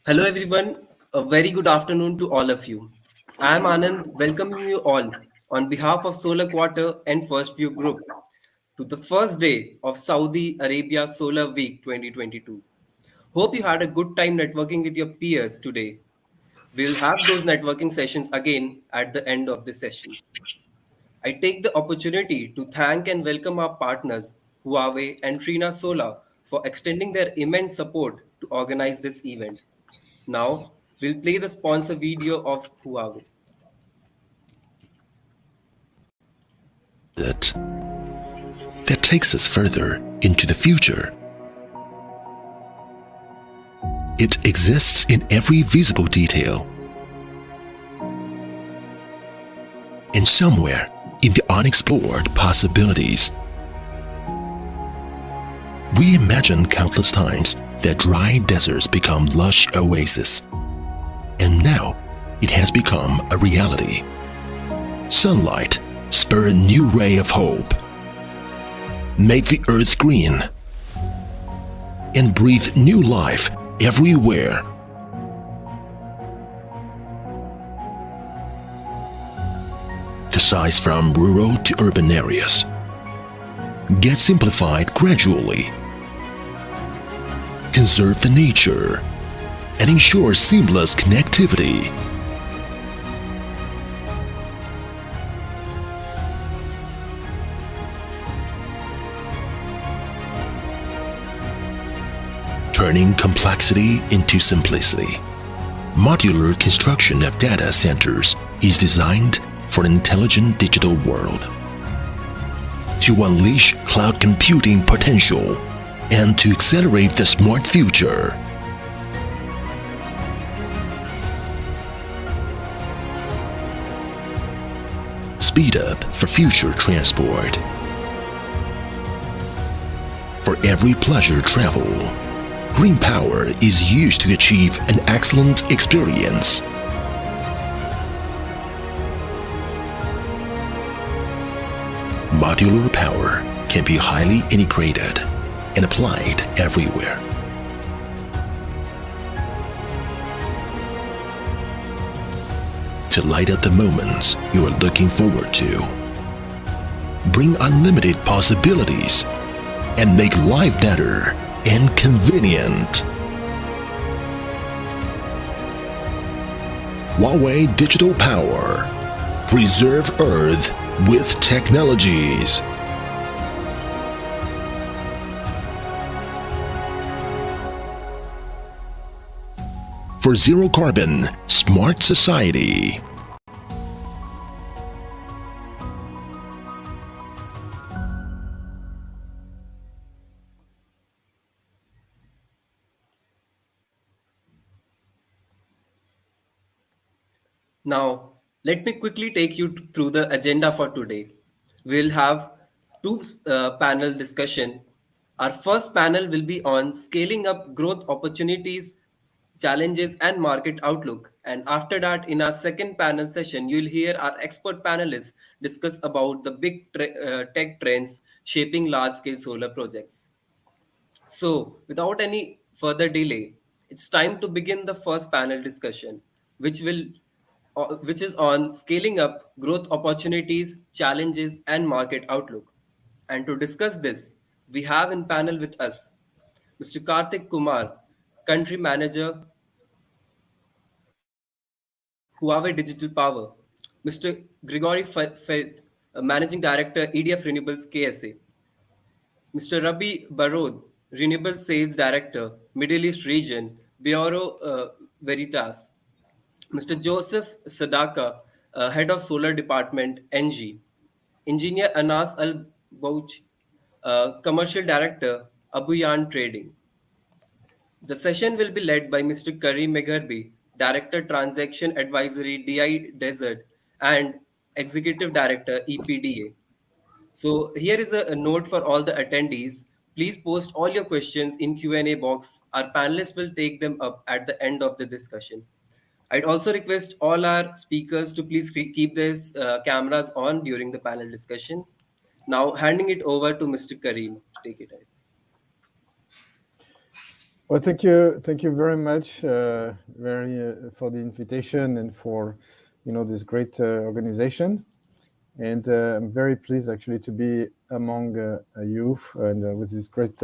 Hello, everyone. A very good afternoon to all of you. I am Anand, welcoming you all on behalf of Solar Quarter and First View Group to the first day of Saudi Arabia Solar Week 2022. Hope you had a good time networking with your peers today. We'll have those networking sessions again at the end of the session. I take the opportunity to thank and welcome our partners, Huawei and Trina Solar, for extending their immense support to organize this event. Now, we'll play the sponsor video of Huawei. It that takes us further into the future. It exists in every visible detail, and somewhere in the unexplored possibilities. We imagine countless times that dry deserts become lush oases, and now it has become a reality. Sunlight spur a new ray of hope, make the earth green, and breathe new life everywhere. The size from rural to urban areas get simplified gradually, conserve the nature, and ensure seamless connectivity. Turning complexity into simplicity. Modular construction of data centers is designed for an intelligent digital world. To unleash cloud computing potential and to accelerate the smart future. Speed up for future transport. For every pleasure travel, green power is used to achieve an excellent experience. Modular power can be highly integrated and applied everywhere. To light up the moments you are looking forward to. Bring unlimited possibilities and make life better and convenient. Huawei Digital Power. Preserve Earth with technologies. For zero carbon, smart society. Now, let me quickly take you through the agenda for today. We'll have two panel discussion. Our first panel will be on scaling up growth opportunities, challenges, and market outlook. And after that, in our second panel session, you'll hear our expert panelists discuss about the big tech trends shaping large-scale solar projects. So, without any further delay, it's time to begin the first panel discussion, which is on scaling up growth opportunities, challenges, and market outlook. And to discuss this, we have in panel with us Mr. Karthik Kumar, Country Manager, Huawei Digital Power, Mr. Grigory Faith, Managing Director, EDF Renewables KSA, Mr. Rabi Barod, Renewable Sales Director, Middle East Region, Bureau Veritas. Mr. Joseph Sadaka, Head of Solar Department, NG. Engineer Anas Al Bouch, Commercial Director, Abuyan Trading. The session will be led by Mr. Karim Megharbi, Director Transaction Advisory DI Desert and Executive Director EPDA. So here is a note for all the attendees. Please post all your questions in Q&A box. Our panelists will take them up at the end of the discussion. I'd also request all our speakers to please keep their cameras on during the panel discussion. Now handing it over to Mr. Karim to take it ahead. Well, thank you very much, for the invitation and for, this great organization. And I'm very pleased actually to be among you and with this great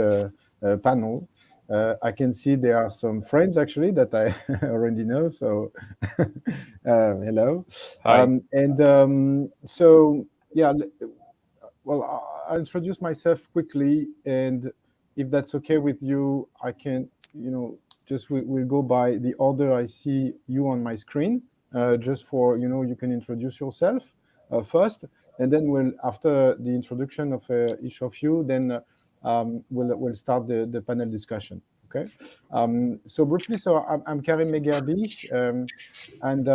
panel. I can see there are some friends actually that I already know. So hello. Hi. So yeah, well, I'll introduce myself quickly, and if that's okay with you, I can, just we'll go by the order I see you on my screen, just for, you can introduce yourself first, and then after the introduction of each of you, then we'll start the panel discussion. Okay. So briefly, I'm Karim Megerbi, and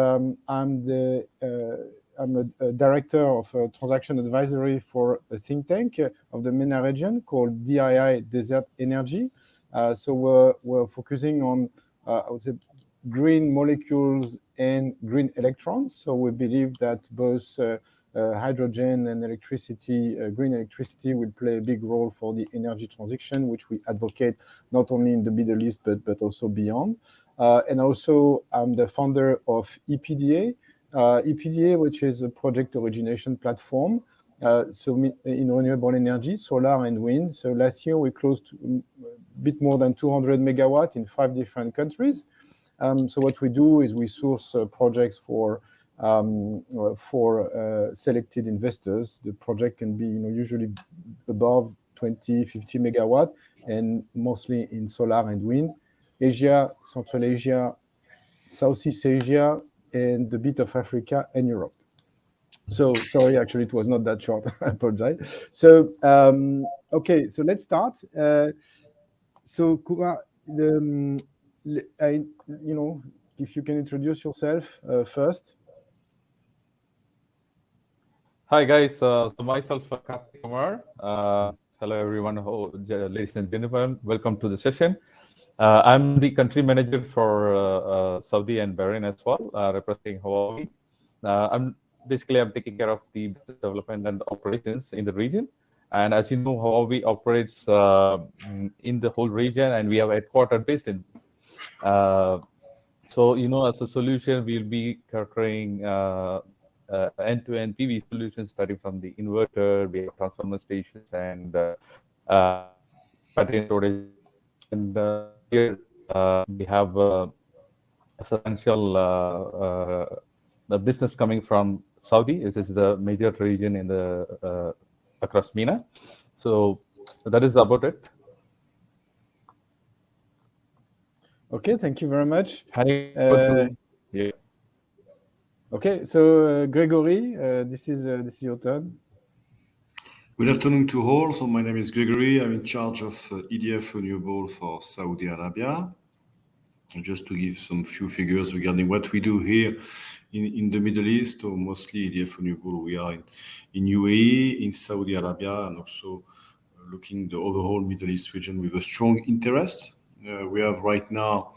I'm a director of transaction advisory for a think tank of the MENA region called DII Desert Energy. So we're focusing on, I would say, green molecules and green electrons. So we believe that both hydrogen and electricity, green electricity, will play a big role for the energy transition, which we advocate not only in the Middle East but also beyond. And also, I'm the founder of EPDA. EPDA, which is a project origination platform, in renewable energy, solar and wind. So last year we closed a bit more than 200 megawatt in 5 different countries. So what we do is we source projects for selected investors. The project can be, usually above 20, 50 megawatt, and mostly in solar and wind. Asia, Central Asia, Southeast Asia, and a bit of Africa and Europe. So sorry, actually, it was not that short. I apologize. So okay, so let's start. So Kumar, if you can introduce yourself first. Hi guys, so myself Karthik Kumar. Hello everyone, ladies and gentlemen, welcome to the session. I'm the country manager for Saudi and Bahrain as well, representing Huawei. I'm taking care of the business development and operations in the region. And as you know, Huawei operates in the whole region, and we have a headquarters based in. So as a solution, we'll be covering end-to-end PV solutions, starting from the inverter, we have transformer stations, and battery storage. And here we have a substantial the business coming from Saudi. This is the major region in the across MENA. So that is about it. Okay, thank you very much. Yeah. Okay, so Gregory, this is your turn. Good afternoon to all. So my name is Gregory. I'm in charge of EDF Renewable for Saudi Arabia. And just to give some few figures regarding what we do here in the Middle East, or mostly EDF Renewable, we are in UAE, in Saudi Arabia, and also looking the overall Middle East region with a strong interest. We have right now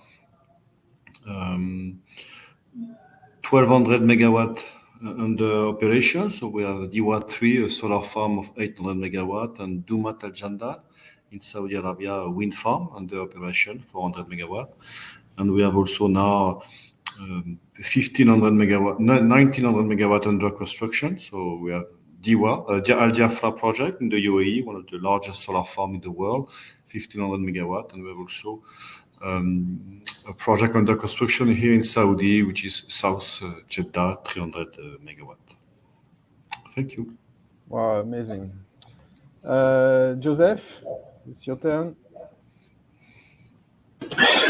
1,200 megawatt under operation. So we have Diwa 3, a solar farm of 800 megawatt, and Dumat Al Janda in Saudi Arabia, a wind farm under operation, 400 megawatt. And we have also now 1,500 megawatt, 1,900 megawatt under construction. So we have Diwa, Al Jafra project in the UAE, one of the largest solar farm in the world, 1,500 megawatt. And we have also a project under construction here in Saudi, which is South Jeddah, 300 megawatt. Thank you. Wow, amazing. Joseph, it's your turn.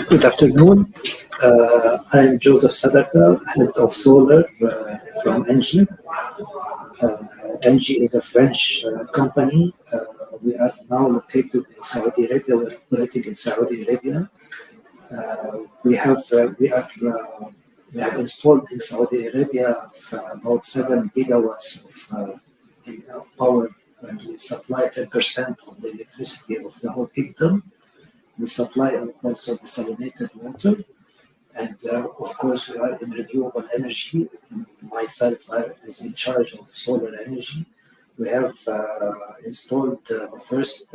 Good afternoon. I'm Joseph Sadaka, head of solar from Engie. Engie is a French company. We are now located in Saudi Arabia. We're operating in Saudi Arabia. We have installed in Saudi Arabia about 7 gigawatts of power, and we supply 10% of the electricity of the whole kingdom. We supply also desalinated water, and of course we are in renewable energy. Myself is in charge of solar energy. We have installed the first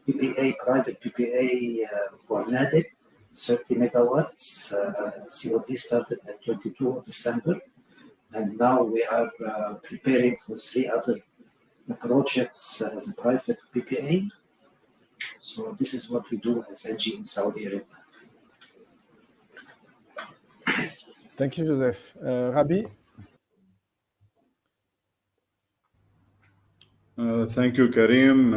PPA, private PPA for NADIC, 30 megawatts. COD started at 22 December. And now we are preparing for 3 other projects as a private PPA. So this is what we do as ENGIE in Saudi Arabia. Thank you, Joseph. Rabi? Thank you, Karim.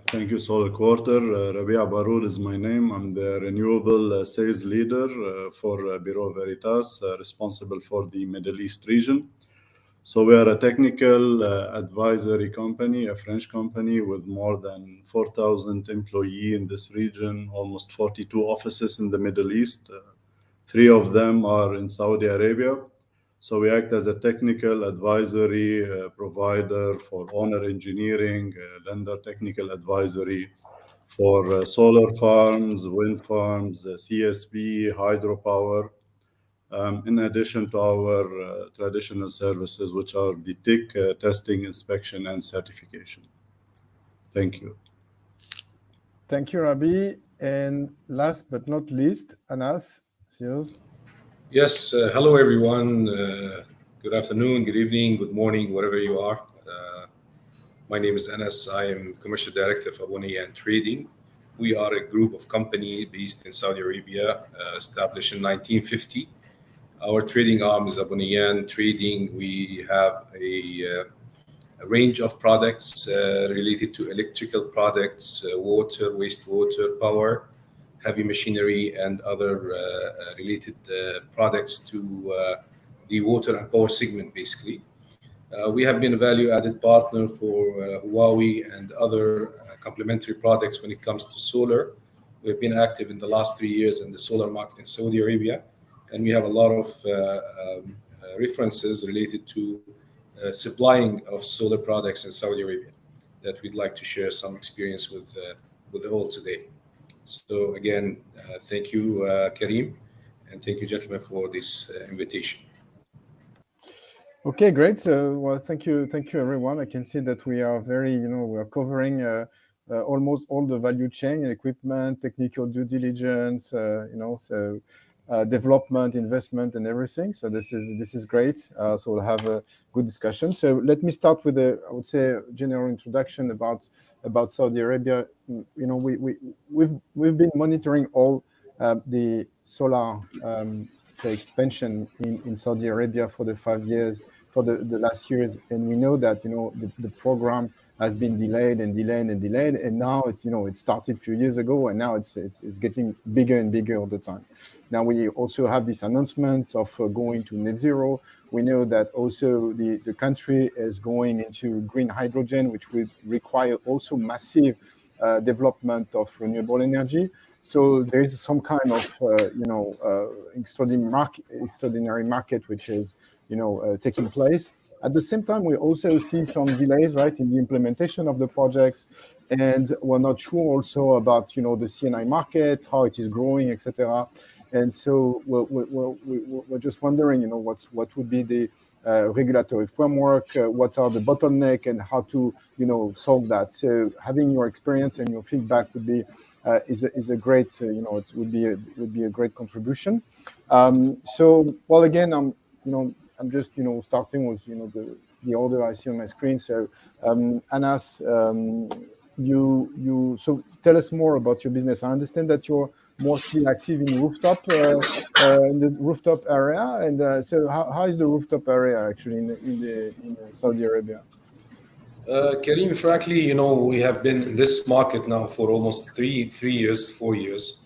Thank you, Solar Quarter. Rabia Baroud is my name. I'm the renewable sales leader for Bureau Veritas, responsible for the Middle East region. So we are a technical advisory company, a French company with more than 4,000 employees in this region, almost 42 offices in the Middle East. 3 of them are in Saudi Arabia. So we act as a technical advisory provider for owner engineering, lender technical advisory for solar farms, wind farms, CSP, hydropower, in addition to our traditional services, which are the TIC, testing, inspection, and certification. Thank you. Thank you, Rabi. And last but not least, Anas, it's yours. Yes, hello everyone. Good afternoon, good evening, good morning, wherever you are. My name is Anas. I am Commercial Director for Abu Nayyan Trading. We are a group of companies based in Saudi Arabia, established in 1950. Our trading arm is Abu Nayyan Trading. We have a range of products related to electrical products, water, wastewater, power, heavy machinery, and other related products to the water and power segment, basically. We have been a value-added partner for Huawei and other complementary products when it comes to solar. We've been active in the last 3 years in the solar market in Saudi Arabia, and we have a lot of references related to supplying of solar products in Saudi Arabia that we'd like to share some experience with the whole today. So again, thank you, Karim, and thank you, gentlemen, for this invitation. Okay, great. So, well, thank you, everyone. I can see that we are very, we are covering almost all the value chain: equipment, technical due diligence, so development, investment, and everything. So this is great. So we'll have a good discussion. So let me start with I would say, general introduction about Saudi Arabia. We've been monitoring all the solar expansion in Saudi Arabia for the 5 years, for the last years, and we know that the program has been delayed, and now it started a few years ago, and now it's getting bigger and bigger all the time. Now we also have this announcement of going to net zero. We know that also the country is going into green hydrogen, which will require also massive development of renewable energy. So there is some kind of extraordinary market which is taking place. At the same time, we also see some delays, right, in the implementation of the projects, and we're not sure also about the C&I market, how it is growing, etc. And so we're just wondering, what would be the regulatory framework, what are the bottlenecks, and how to solve that. So having your experience and your feedback would be is a great it would be a great contribution. So well, again, I'm just starting with the order I see on my screen. So Anas, you so tell us more about your business. I understand that you're mostly active in rooftop in the rooftop area, and so how is the rooftop area actually in Saudi Arabia? Karim, frankly, we have been in this market now for almost 4 years.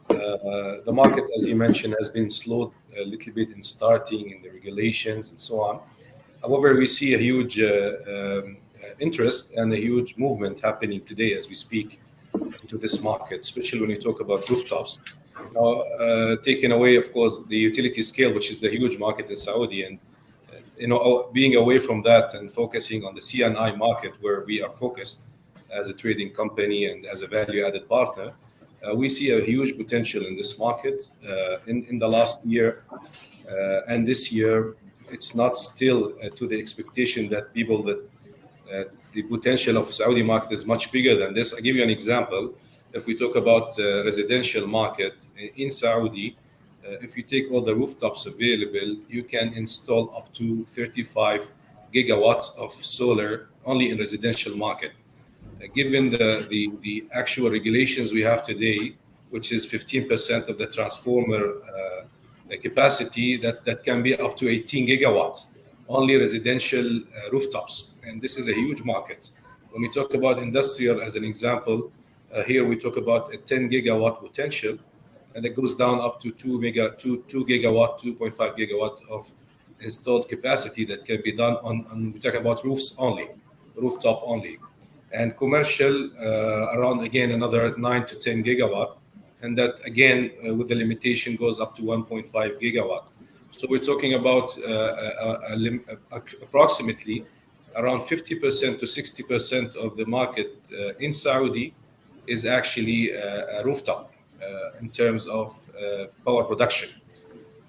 The market, as you mentioned, has been slowed a little bit in starting in the regulations and so on. However, we see a huge interest and a huge movement happening today as we speak into this market, especially when you talk about rooftops. Now, taking away, of course, the utility scale, which is the huge market in Saudi, and being away from that and focusing on the C&I market, where we are focused as a trading company and as a value-added partner, we see a huge potential in this market. In the last year and this year, it's not still to the expectation that people that the potential of Saudi market is much bigger than this. I'll give you an example. If we talk about residential market in Saudi, if you take all the rooftops available, you can install up to 35 gigawatts of solar only in residential market. Given the actual regulations we have today, which is 15% of the transformer capacity, that can be up to 18 gigawatts, only residential rooftops. And this is a huge market. When we talk about industrial as an example, here we talk about a 10 gigawatt potential, and it goes down up to 2 gigawatt, 2.5 gigawatt of installed capacity that can be done on we talk about roofs only, rooftop only. And commercial, around again another 9 to 10 gigawatt, and that again with the limitation goes up to 1.5 gigawatt. So we're talking about approximately around 50% to 60% of the market in Saudi is actually a rooftop in terms of power production.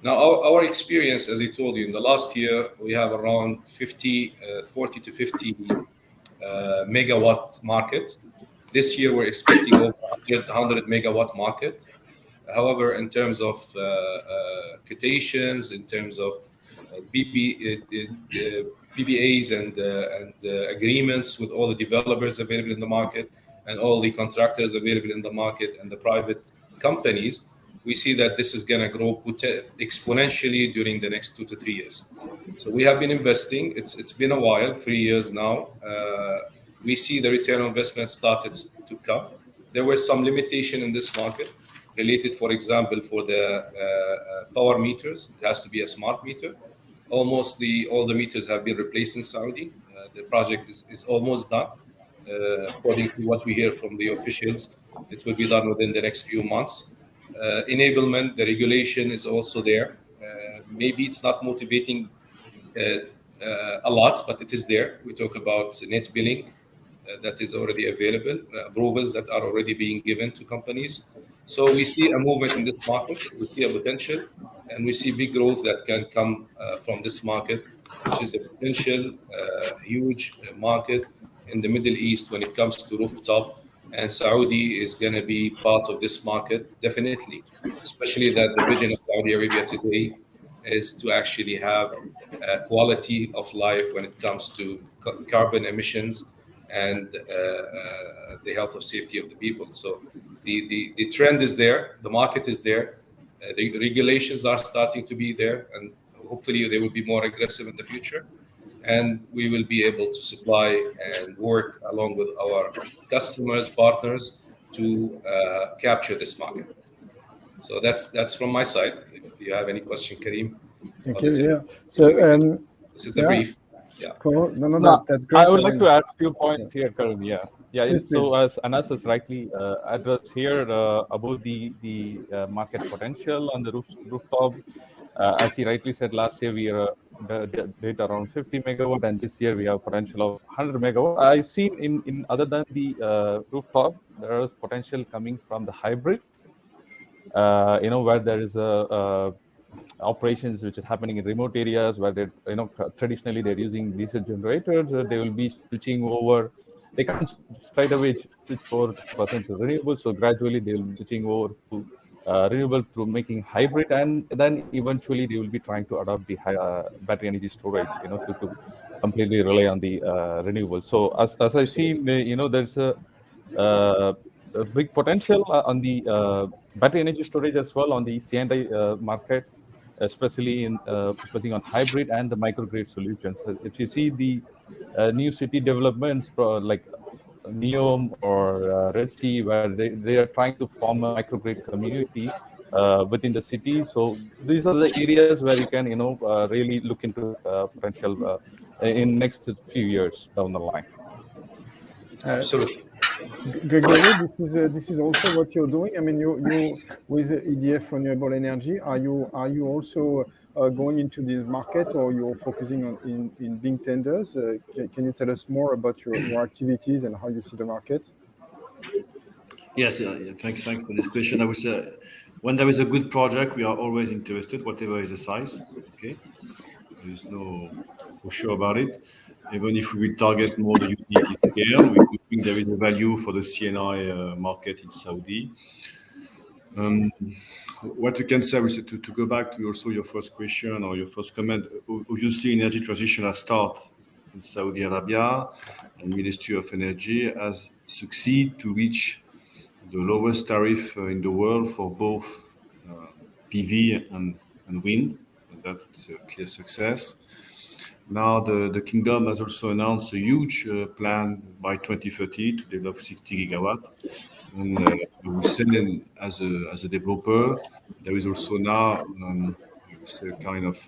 Now, our experience, as I told you, in the last year, we have around 40 to 50 megawatt market. This year, we're expecting over 100 megawatt market. However, in terms of quotations, in terms of PPAs and agreements with all the developers available in the market and all the contractors available in the market and the private companies, we see that this is going to grow exponentially during the next 2 to 3 years. So we have been investing. It's been a while, 3 years now. We see the return on investment started to come. There were some limitation in this market related, for example, for the power meters. It has to be a smart meter. Almost all the meters have been replaced in Saudi. The project is almost done. According to what we hear from the officials, it will be done within the next few months. Enablement, the regulation is also there. Maybe it's not motivating a lot, but it is there. We talk about net billing that is already available, approvals that are already being given to companies. So we see a movement in this market. We see a potential, and we see big growth that can come from this market, which is a potential huge market in the Middle East when it comes to rooftop. And Saudi is going to be part of this market, definitely, especially that the vision of Saudi Arabia today is to actually have quality of life when it comes to carbon emissions and the health and safety of the people. So the trend is there, the market is there, the regulations are starting to be there, and hopefully they will be more aggressive in the future. And we will be able to supply and work along with our customers, partners to capture this market. So that's from my side. If you have any question, Karim. Thank you. Yeah. So this is a brief. Yeah. Cool. No, that's great. I would like to add a few points here, Karim. Yeah. Please, So as Anas has rightly addressed here about the market potential on the rooftop, as he rightly said, last year we did around 50 megawatt, and this year we have potential of 100 megawatt. I've seen in other than the rooftop, there is potential coming from the hybrid. Where there is operations which are happening in remote areas where they, traditionally they're using diesel generators. They will be switching over. They can't straight away switch over to renewable, so gradually they will be switching over to renewable through making hybrid, and then eventually they will be trying to adopt the battery energy storage, to completely rely on the renewable. So as I see, there's a big potential on the battery energy storage as well on the C&I market, especially in focusing on hybrid and the microgrid solutions. If you see the new city developments like Neom or Red Sea, where they are trying to form a microgrid community within the city. So these are the areas where you can, really look into potential in next few years down the line. Absolutely. Gregory, this is also what you're doing. I mean, you with EDF Renewable Energy, are you also going into this market, or you're focusing on in being tenders? Can you tell us more about your activities and how you see the market? Yes, thanks for this question. I would say when there is a good project, we are always interested, whatever is the size. Okay, there is no for sure about it. even if we will target more the utility scale, we think there is a value for the CNI market in Saudi. What you can say is to go back to also your first question or your first comment, obviously energy transition has started in Saudi Arabia, and Ministry of Energy has succeeded to reach the lowest tariff in the world for both PV and wind, and that's a clear success. Now the kingdom has also announced a huge plan by 2030 to develop 60 gigawatt. And we say as a developer, there is also now kind of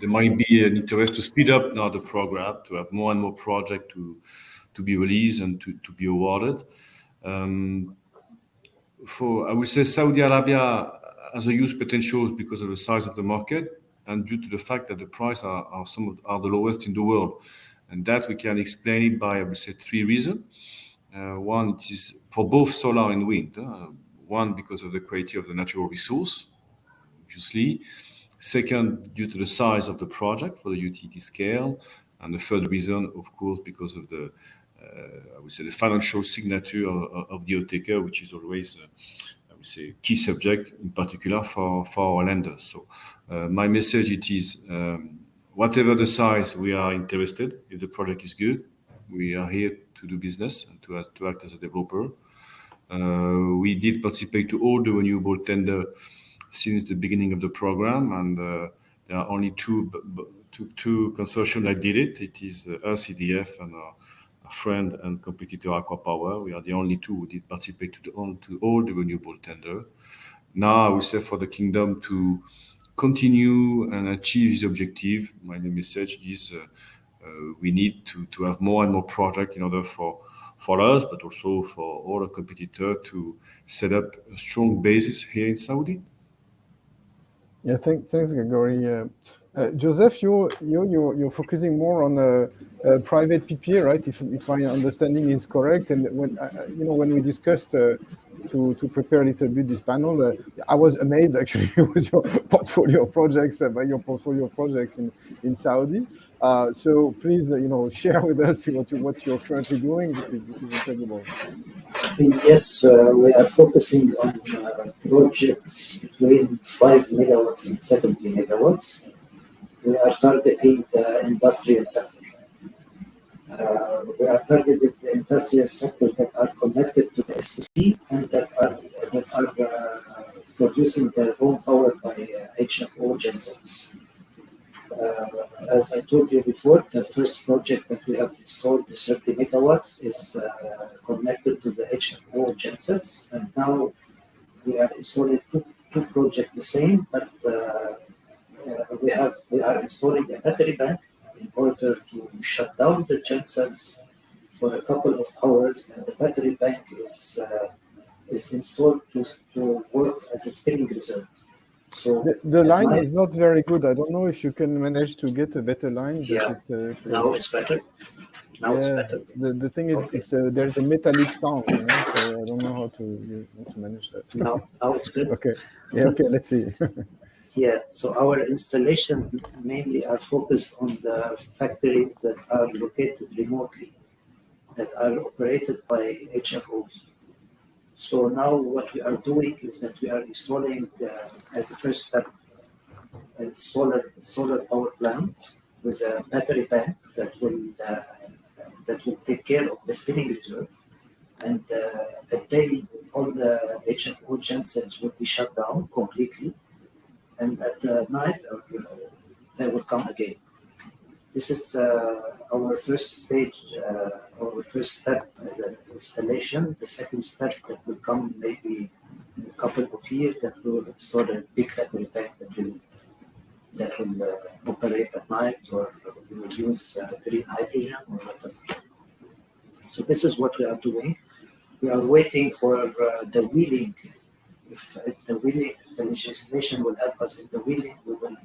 there might be an interest to speed up now the program, to have more and more projects to be released and to be awarded. I would say Saudi Arabia has a huge potential because of the size of the market and due to the fact that the prices are the lowest in the world. And that we can explain it by, I would say, 3 reasons. One, it is for both solar and wind. One, because of the quality of the natural resource, obviously. Second, due to the size of the project for the utility scale. And the third reason, of course, because of the, I would say, the financial signature of the off-taker, which is always, I would say, key subject, in particular for our lenders. So my message it is, whatever the size, we are interested. If the project is good, we are here to do business and to act as a developer. We did participate to all the renewable tender since the beginning of the program, and there are only two consortium that did it. It is us, EDF, and our friend and competitor Aqua Power. We are the only two who did participate to all the renewable tender. Now I would say for the kingdom to continue and achieve his objective, my message is we need to have more and more projects in order for us, but also for all our competitors to set up a strong basis here in Saudi. Yeah, thanks, Gregory. Joseph, you're focusing more on private PPA, right? If my understanding is correct, and when we discussed to prepare a little bit this panel, I was amazed actually with your portfolio of projects, in Saudi. So please, share with us what you're currently doing. This is incredible. Yes, we are focusing on projects between 5 megawatts and 70 megawatts. We are targeting the industrial sector. We are targeting the industrial sector that are connected to the SPC and that are producing their own power by HFO gensets. As I told you before, the first project that we have installed, the 30 megawatts, is connected to the HFO gensets, and now we are installing two projects the same, but we are installing a battery bank in order to shut down the gensets for a couple of hours, and the battery bank is installed to work as a spinning reserve. So the line is not very good. I don't know if you can manage to get a better line. Yeah, now it's better. Now it's better. The thing is, okay. There's a metallic sound, so I don't know how to manage that. Now it's good. Okay. Yeah. Okay. Let's see. Yeah. So our installations mainly are focused on the factories that are located remotely, that are operated by HFOs. So now what we are doing is that we are installing, as a first step, a solar power plant with a battery bank that will take care of the spinning reserve. And at day, all the HFO gensets will be shut down completely. And at night, they will come again. This is our first stage, our first step as an installation. The second step that will come maybe in a couple of years, that we will install a big battery bank that will operate at night, or we will use green hydrogen or whatever. So this is what we are doing. We are waiting for the wheeling. If the legislation will help us in the wheeling, we will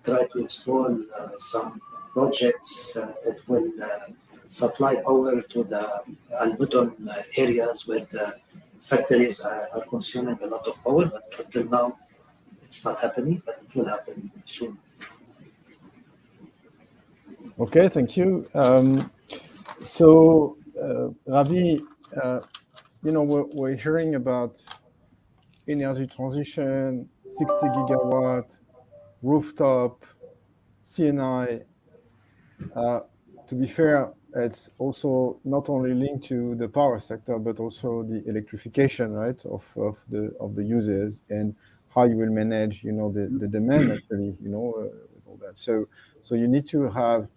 try to install some projects that will supply power to the Al-Mudun areas where the factories are consuming a lot of power, but until now it's not happening, but it will happen soon. Okay, thank you. So, Ravi, we're hearing about energy transition, 60 gigawatt, rooftop, CNI. To be fair, it's also not only linked to the power sector, but also the electrification, right, of the users and how you will manage, the demand actually, with all that. So you need to have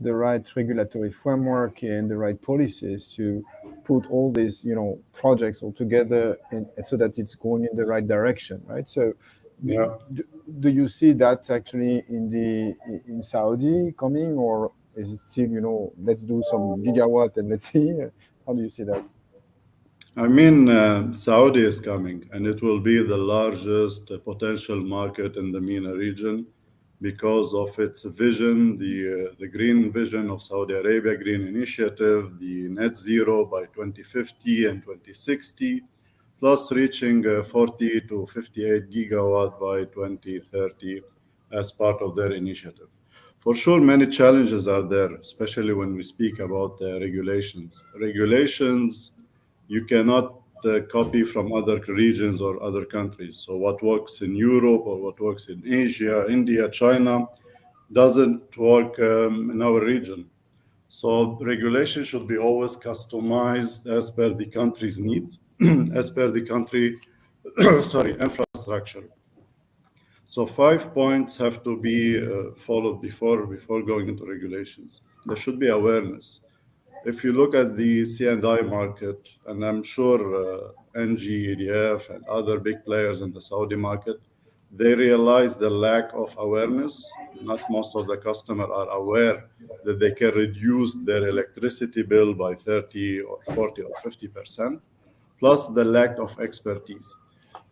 the right regulatory framework and the right policies to put all these, projects all together and so that it's going in the right direction, right? So Yeah. do you see that actually in Saudi coming, or is it still, let's do some gigawatt and let's see? How do you see that? I mean, Saudi is coming, and it will be the largest potential market in the MENA region because of its vision, the green vision of Saudi Arabia, green initiative, the net zero by 2050 and 2060, plus reaching 40 to 58 gigawatt by 2030 as part of their initiative. For sure, many challenges are there, especially when we speak about regulations. Regulations you cannot copy from other regions or other countries. So what works in Europe or what works in Asia, India, China doesn't work in our region. So regulation should be always customized as per the country's need, as per the country, infrastructure. So 5 points have to be followed before going into regulations. There should be awareness. If you look at the C&I market, and I'm sure NG, EDF, and other big players in the Saudi market, they realize the lack of awareness. Not most of the customers are aware that they can reduce their electricity bill by 30 or 40 or 50%, plus the lack of expertise.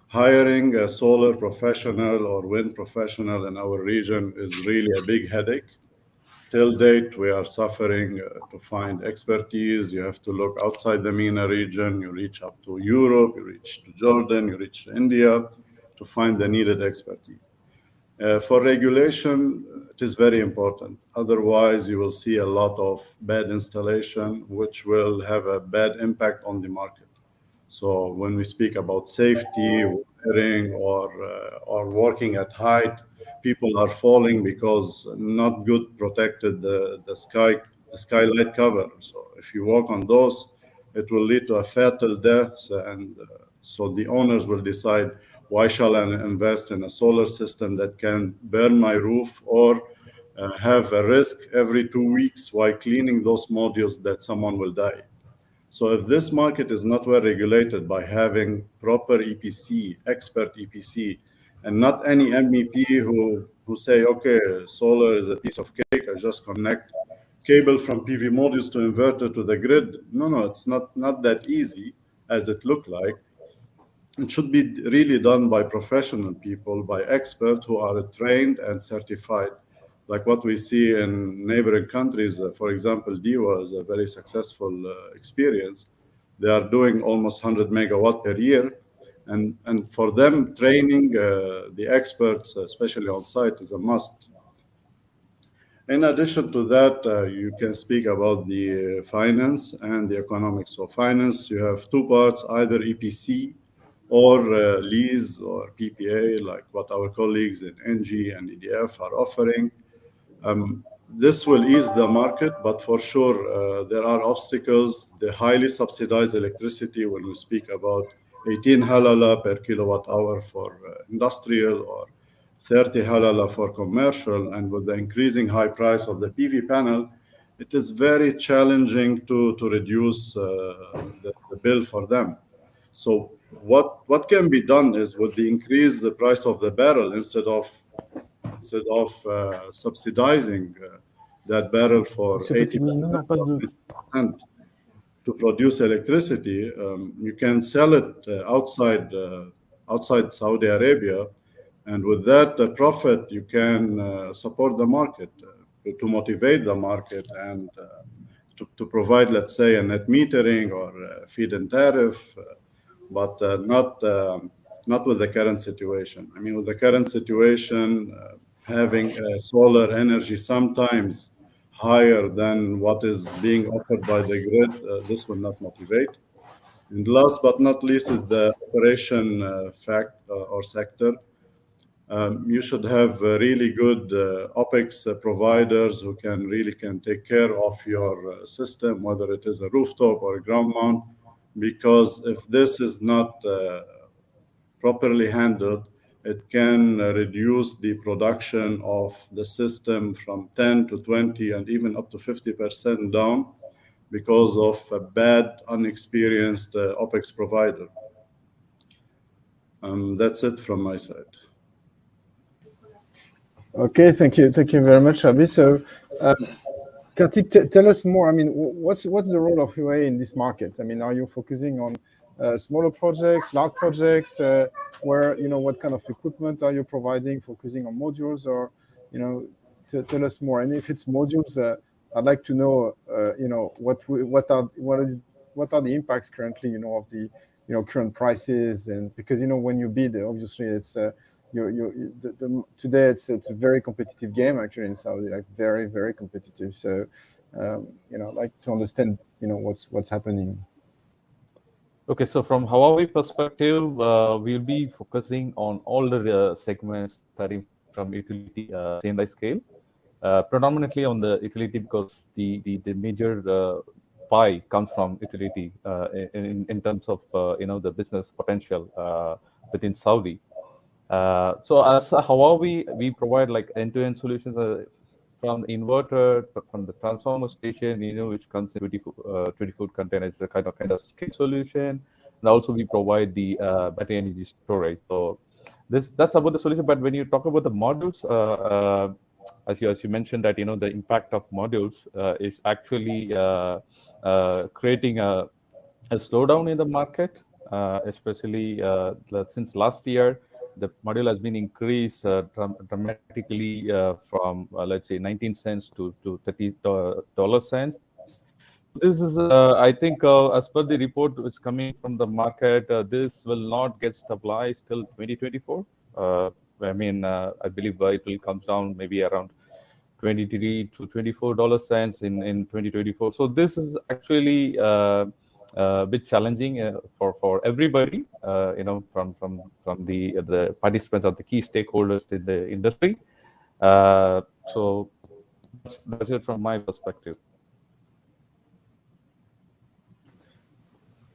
Hiring a solar professional or wind professional in our region is really a big headache. Till date, we are suffering to find expertise. You have to look outside the MENA region. You reach up to Europe, you reach to Jordan, you reach to India to find the needed expertise. For regulation, it is very important. Otherwise, you will see a lot of bad installation, which will have a bad impact on the market. So when we speak about safety, wiring, or working at height, people are falling because not good protected the skylight cover. So if you walk on those, it will lead to a fatal deaths, and so the owners will decide, why shall I invest in a solar system that can burn my roof or have a risk every 2 weeks while cleaning those modules that someone will die. So if this market is not well regulated by having proper EPC, expert EPC, and not any MEP who say, okay, solar is a piece of cake, I just connect cable from PV modules to inverter to the grid. No, it's not that easy as it look like. It should be really done by professional people, by experts who are trained and certified. Like what we see in neighboring countries, for example, DEWA is a very successful experience. They are doing almost 100 megawatt per year. And for them, training the experts, especially on site, is a must. In addition to that, you can speak about the finance and the economics. So finance, you have two parts, either EPC or lease or PPA, like what our colleagues in NG and EDF are offering. This will ease the market, but for sure, there are obstacles. The highly subsidized electricity, when we speak about 18 halala per kilowatt hour for industrial or 30 halala for commercial, and with the increasing high price of the PV panel, it is very challenging to reduce the bill for them. So what can be done is, with the increase the price of the barrel, instead of subsidizing that barrel for 80% to produce electricity, you can sell it outside Saudi Arabia, and with that profit, you can support the market to motivate the market and to provide, let's say, a net metering or feed-in tariff, but not with the current situation. I mean, with the current situation, having solar energy sometimes higher than what is being offered by the grid, this will not motivate. And last but not least is the operation or sector. You should have really good OpEx providers who can take care of your system, whether it is a rooftop or a ground mount, because if this is not properly handled, it can reduce the production of the system from 10 to 20 and even up to 50% down because of a bad, unexperienced OpEx provider. That's it from my side. Okay, thank you very much, Rabi. So, Kartik, tell us more. I mean, what's the role of Huawei in this market? I mean, are you focusing on smaller projects, large projects? Where, what kind of equipment are you providing? Focusing on modules, or tell us more. And if it's modules, I'd like to know, what are the impacts currently, of the current prices, and because when you bid, obviously it's today it's a very competitive game actually in Saudi, like very, very competitive. So I'd like to understand what's happening. Okay, so from Huawei perspective, we'll be focusing on all the segments starting from utility C&I scale, predominantly on the utility, because the major pie comes from utility in terms of the business potential within Saudi. So as Huawei, we provide like end-to-end solutions from the inverter, from the transformer station, which comes in 20-foot containers, the kind of skid solution, and also we provide the battery energy storage. So that's about the solution. But when you talk about the modules, as you mentioned that the impact of modules is actually creating a slowdown in the market, especially since last year. The module has been increased dramatically from let's say 19 cents to $30. This is, I think, as per the report which is coming from the market, this will not get stabilized till 2024. I mean, I believe it will come down maybe around 23 to $24 in 2024. So this is actually a bit challenging for everybody, from the participants or the key stakeholders in the industry. So that's it from my perspective.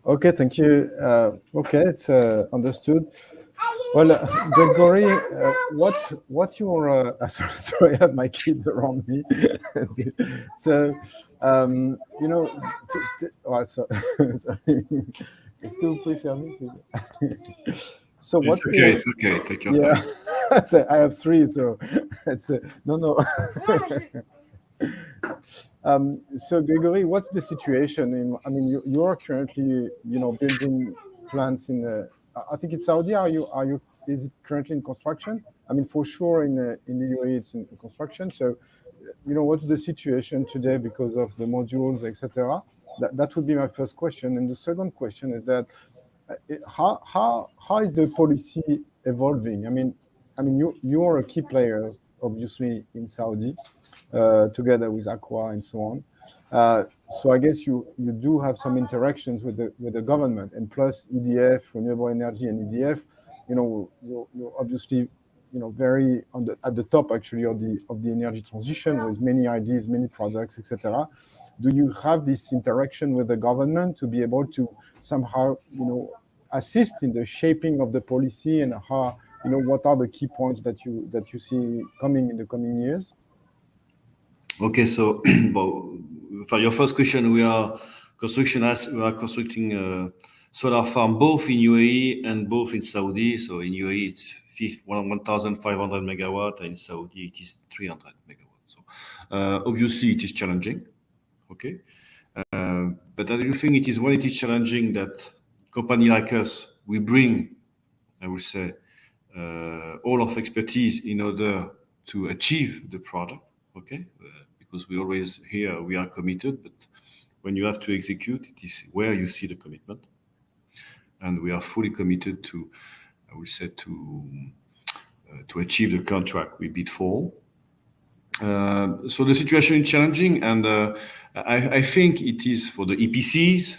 Okay, thank you. Okay, it's understood. Well, Gregory, what's your sorry, I have my kids around me. So, sorry. So what's it's okay. Take your time. So I have three, so it's no. So Gregory, what's the situation? I mean, you are currently, building plants in. I think it's Saudi. Are you? Is it currently in construction? I mean, for sure in the UAE it's in construction. So, what's the situation today because of the modules, etc. That would be my first question. And the second question is that how is the policy evolving? I mean, you are a key player, obviously, in Saudi, together with Aqua and so on. So I guess you do have some interactions with the government, and plus EDF, renewable energy, and EDF. You're obviously very at the top actually of the energy transition, with many ideas, many products, etc. Do you have this interaction with the government to be able to somehow assist in the shaping of the policy, and how what are the key points that you see coming in the coming years? Okay, so for your first question, we are constructing a solar farm both in UAE and both in Saudi. So in UAE it's 1,500 megawatt, and in Saudi it is 300 megawatt. So obviously it is challenging. Okay, but I do think it is when it is challenging that company like us, we bring, I would say, all of expertise in order to achieve the project. Okay, because we always here we are committed, but when you have to execute, it is where you see the commitment, and we are fully committed to, I would say, to achieve the contract we bid for. So the situation is challenging, and I think it is for the EPCs,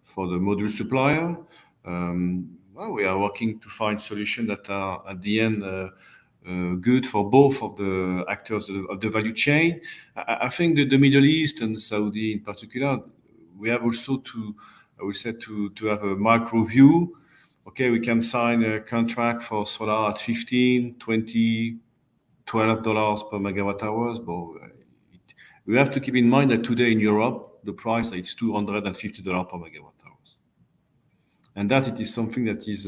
for the module supplier. Well, we are working to find solutions that are at the end good for both of the actors of the value chain. I think that the Middle East and Saudi in particular, we have also to, I would say, to have a macro view. Okay, we can sign a contract for solar at 15, 20, $12 per megawatt hours, but we have to keep in mind that today in Europe, the price is $250 per megawatt hours. And that it is something that is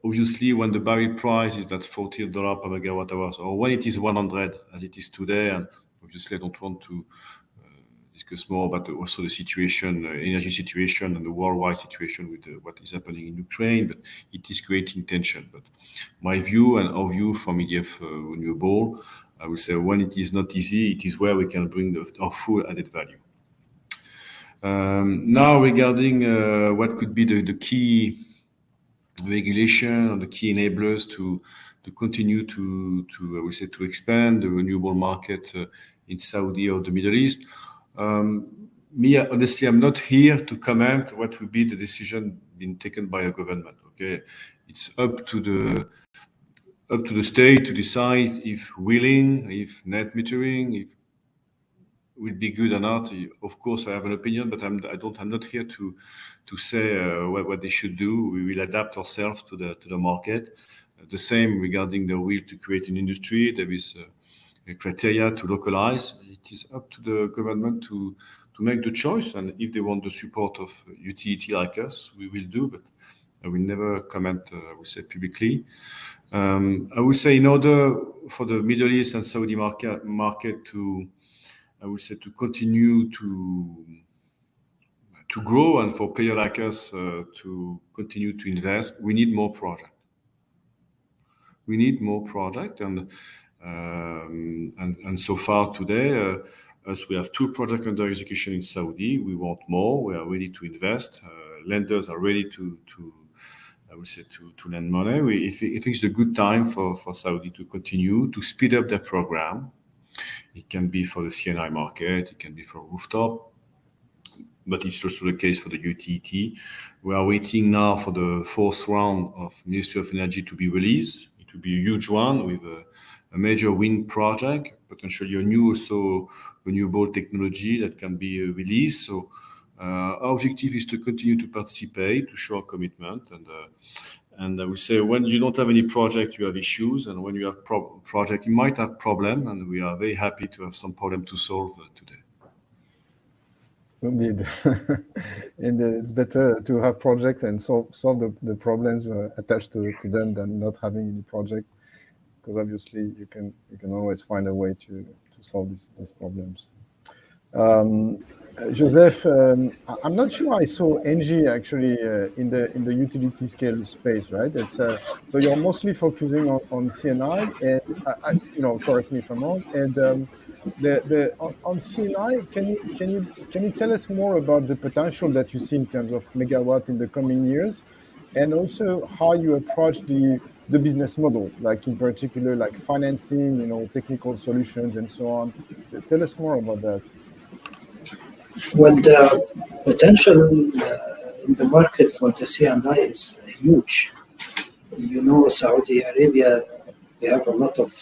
obviously when the barrel price is at $40 per megawatt hours, or when it is 100 as it is today. And obviously I don't want to discuss more about also the situation, energy situation and the worldwide situation with what is happening in Ukraine, but it is creating tension. But my view and our view from EDF Renewable, I would say when it is not easy, it is where we can bring our full added value. Now regarding what could be the key regulation or the key enablers to continue to I would say to expand the renewable market in Saudi or the Middle East. Me honestly, I'm not here to comment what will be the decision being taken by a government. Okay, it's up to the state to decide if willing, if net metering, if will be good or not. Of course, I have an opinion, but I'm not here to say what they should do. We will adapt ourselves to the market. The same regarding the will to create an industry. There is a criteria to localize. It is up to the government to make the choice, and if they want the support of utility like us, we will do. But I will never comment. I will say publicly. I would say in order for the Middle East and Saudi market to, I would say, to continue to grow and for players like us to continue to invest, we need more projects. We need more projects, and so far today, as we have 2 projects under execution in Saudi, we want more. We are ready to invest. Lenders are ready to I would say to lend money. I think it's a good time for Saudi to continue to speed up their program. It can be for the CNI market, it can be for rooftop, but it's also the case for the utility. We are waiting now for the 4th round of Ministry of Energy to be released. It will be a huge one with a major wind project, potentially a new also renewable technology that can be released. So our objective is to continue to participate, to show our commitment, and I would say when you don't have any project, you have issues, and when you have project, you might have problem, and we are very happy to have some problem to solve today. Indeed, and it's better to have projects and solve the problems attached to them than not having any project, because obviously you can always find a way to solve these problems. Joseph, I'm not sure I saw Engie actually in the utility scale space, right? It's so you're mostly focusing on CNI, and correct me if I'm wrong. And on CNI, can you tell us more about the potential that you see in terms of megawatt in the coming years, and also how you approach the business model, like in particular, like financing, technical solutions, and so on. Tell us more about that. Well, the potential in the market for the C&I is huge. Saudi Arabia, we have a lot of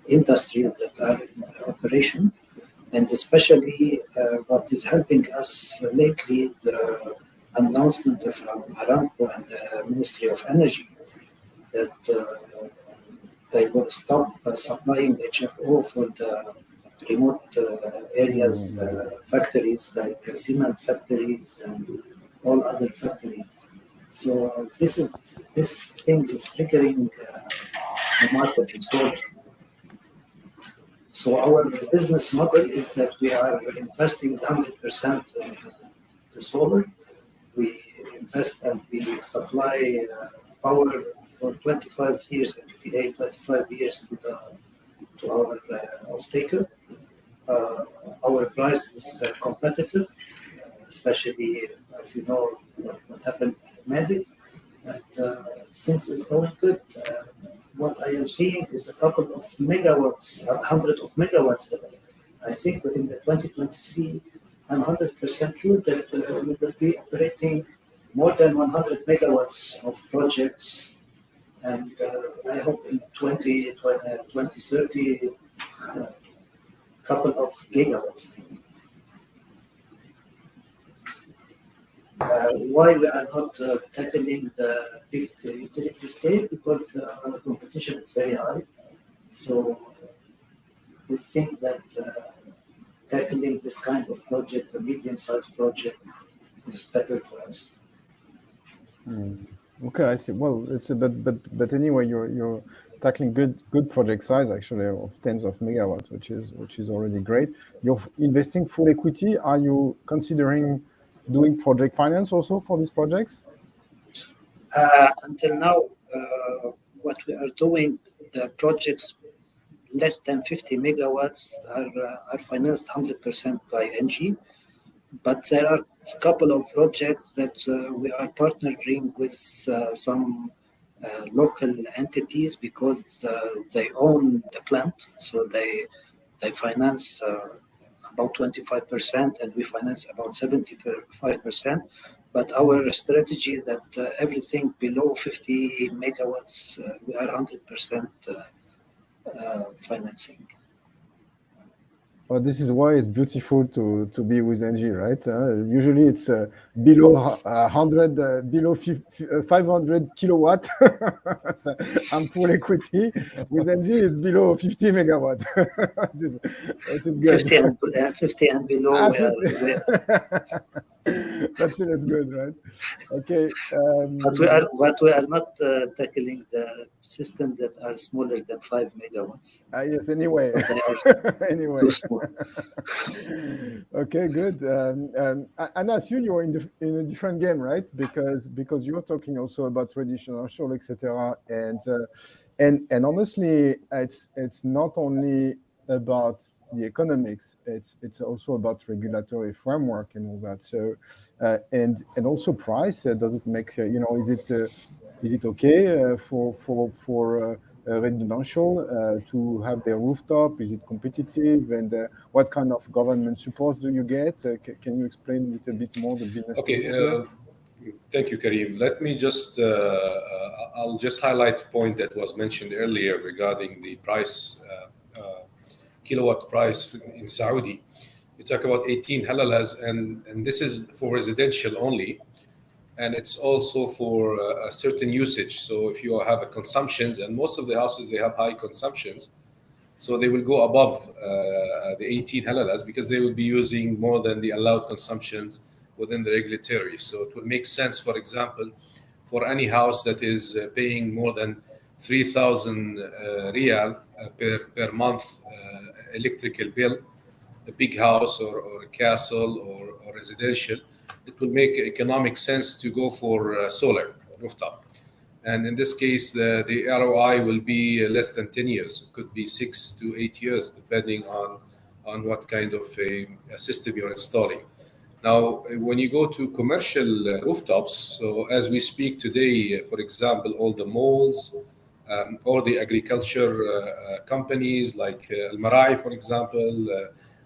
industries that are in operation, and especially what is helping us lately, the announcement from Aramco and the Ministry of Energy that they will stop supplying HFO for the remote areas, factories like cement factories and all other factories. So this thing is triggering the market in solar. So our business model is that we are investing 100% in the solar. We invest and we supply power for 25 years, and we pay 25 years to our off-taker. Our price is competitive, especially as you know what happened at Medic. And things is going good. what I am seeing is a couple of megawatts, 100 of megawatts. I think within the 2023, I'm 100% sure that we will be operating more than 100 megawatts of projects. And I hope in 2030, a couple of gigawatts. Why we are not tackling the big utility scale? Because our competition is very high. So we think that tackling this kind of project, a medium-sized project, is better for us. Okay, I see. Well, it's a but anyway, you're tackling good project size actually of tens of megawatts, which is already great. You're investing full equity. Are you considering doing project finance also for these projects? Until now, what we are doing, the projects less than 50 megawatts are financed 100% by NG. But there are a couple of projects that we are partnering with some local entities because they own the plant, so they finance about 25%, and we finance about 75%. But our strategy is that everything below 50 megawatts, we are 100% financing. Well, this is why it's beautiful to be with NG, right? Usually it's below 100, below 500 kilowatt. So I'm full equity. With NG, it's below 50 megawatt, which is good. 50 and below. But still, it's good, right? Okay. But we are not tackling the systems that are smaller than 5 megawatts. Yes. Anyway. Anyway. Too small. Okay, good. Anas, you're in a different game, right? Because you're talking also about traditional, etc. And honestly, it's not only about the economics. It's also about regulatory framework and all that. So and also price. Does it make is it okay for residential to have their rooftop? Is it competitive? And what kind of government support do you get? Can you explain a little bit more the business? Okay. Thank you, Karim. Let me just, I'll just highlight a point that was mentioned earlier regarding the price, kilowatt price in Saudi. You talk about 18 halalas, and this is for residential only. And it's also for a certain usage. So if you have a consumptions, and most of the houses, they have high consumptions, so they will go above the 18 halalas because they will be using more than the allowed consumptions within the regulatory. So it would make sense, for example, for any house that is paying more than 3,000 riyal per month electrical bill, a big house or a castle or residential, it will make economic sense to go for solar rooftop. And in this case, the ROI will be less than 10 years. It could be 6 to 8 years, depending on what kind of a system you're installing. Now, when you go to commercial rooftops, so as we speak today, for example, all the malls or the agriculture companies like Al-Marai, for example,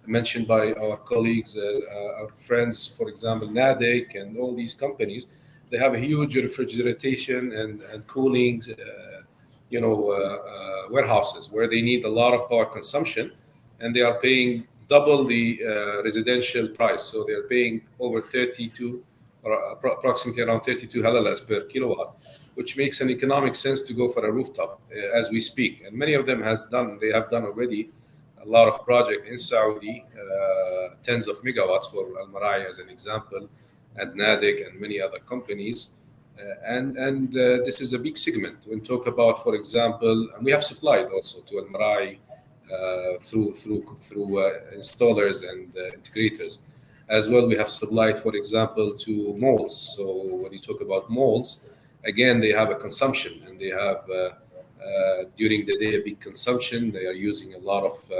mentioned by our colleagues, our friends, for example, Nadic and all these companies, they have a huge refrigeration and cooling, warehouses where they need a lot of power consumption, and they are paying double the residential price. So they're paying over 32 or approximately around 32 halalas per kilowatt, which makes an economic sense to go for a rooftop as we speak. And many of them they have done already a lot of projects in Saudi, tens of megawatts for Al-Marai as an example, and Nadic and many other companies. And this is a big segment. When we talk about, for example, and we have supplied also to Al-Marai through installers and integrators. As well, we have supplied, for example, to malls. So when you talk about malls, again, they have a consumption, and they have during the day a big consumption. They are using a lot of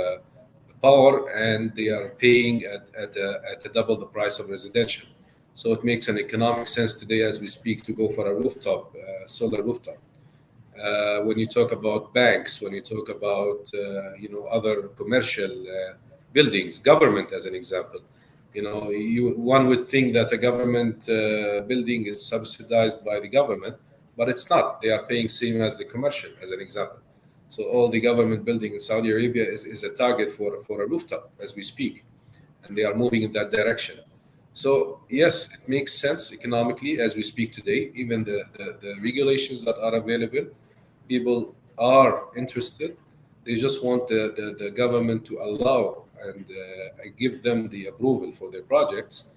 power, and they are paying at a double the price of residential. So it makes an economic sense today as we speak to go for a rooftop, solar rooftop. when you talk about banks, when you talk about other commercial buildings, government as an example. One would think that a government building is subsidized by the government, but it's not. They are paying same as the commercial, as an example. So all the government building in Saudi Arabia is a target for a rooftop as we speak, and they are moving in that direction. So yes, it makes sense economically as we speak today. Even the regulations that are available, people are interested. They just want the government to allow and give them the approval for their projects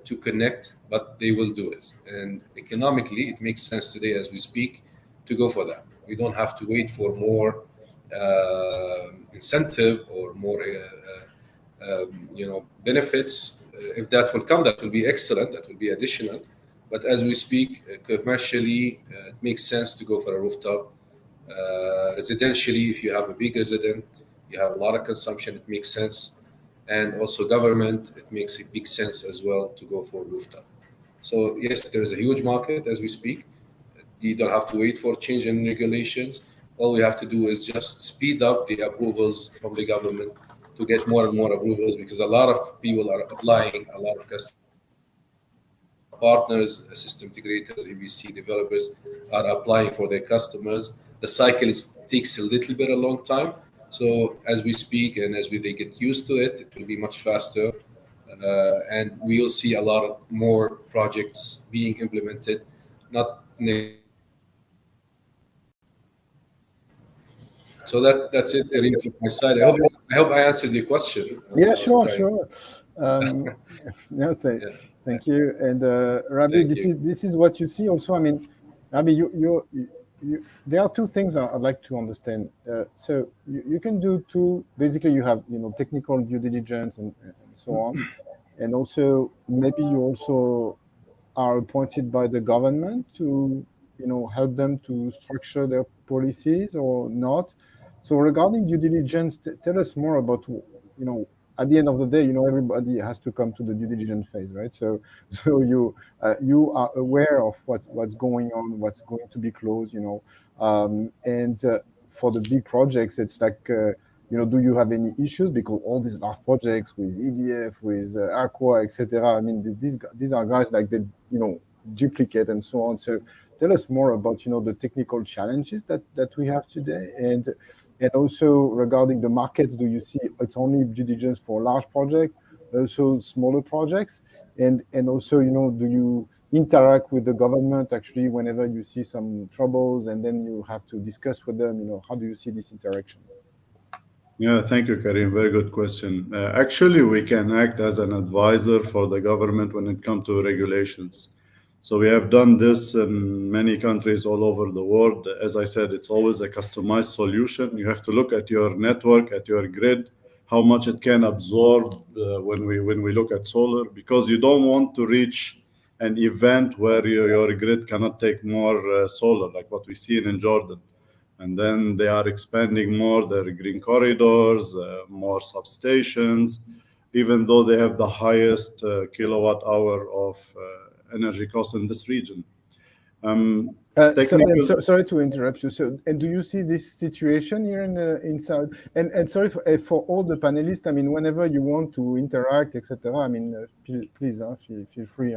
to connect, but they will do it. And economically, it makes sense today as we speak to go for that. We don't have to wait for more incentive or more benefits. If that will come, that will be excellent. That will be additional. But as we speak, commercially, it makes sense to go for a rooftop. Residentially, if you have a big resident, you have a lot of consumption, it makes sense. And also government, it makes a big sense as well to go for rooftop. So yes, there's a huge market as we speak. You don't have to wait for change in regulations. All we have to do is just speed up the approvals from the government to get more and more approvals, because a lot of people are applying, a lot of customers, partners, system integrators, ABC developers are applying for their customers. The cycle takes a little bit a long time. So as we speak and as they get used to it, it will be much faster. And we will see a lot of more projects being implemented. So that's it, Karim, from my side. I hope I answered your question. Yeah, sure. Thank you. And Rabi, this is what you see also. I mean, Rabi, there are two things I'd like to understand. So you can do two. Basically, you have technical due diligence and so on, and also maybe you also are appointed by the government to help them to structure their policies or not. So regarding due diligence, tell us more about at the end of the day, everybody has to come to the due diligence phase, right? So you are aware of what's going on, what's going to be closed, and for the big projects, it's like, do you have any issues? Because all these large projects with EDF, with Aqua, etc. I mean, these are guys like they, duplicate and so on. So tell us more about, the technical challenges that we have today, and also regarding the markets, do you see it's only due diligence for large projects, also smaller projects, and also, do you interact with the government actually whenever you see some troubles, and then you have to discuss with them, how do you see this interaction? Yeah, thank you, Karim. Very good question. Actually, we can act as an advisor for the government when it comes to regulations. So we have done this in many countries all over the world. As I said, it's always a customized solution. You have to look at your network, at your grid, how much it can absorb when we look at solar, because you don't want to reach an event where your grid cannot take more solar, like what we see in Jordan. And then they are expanding more their green corridors, more substations, even though they have the highest kilowatt hour of energy cost in this region. Sorry to interrupt you. So, and do you see this situation here in Saudi? And sorry for all the panelists. I mean, whenever you want to interact, etc. I mean, please feel free.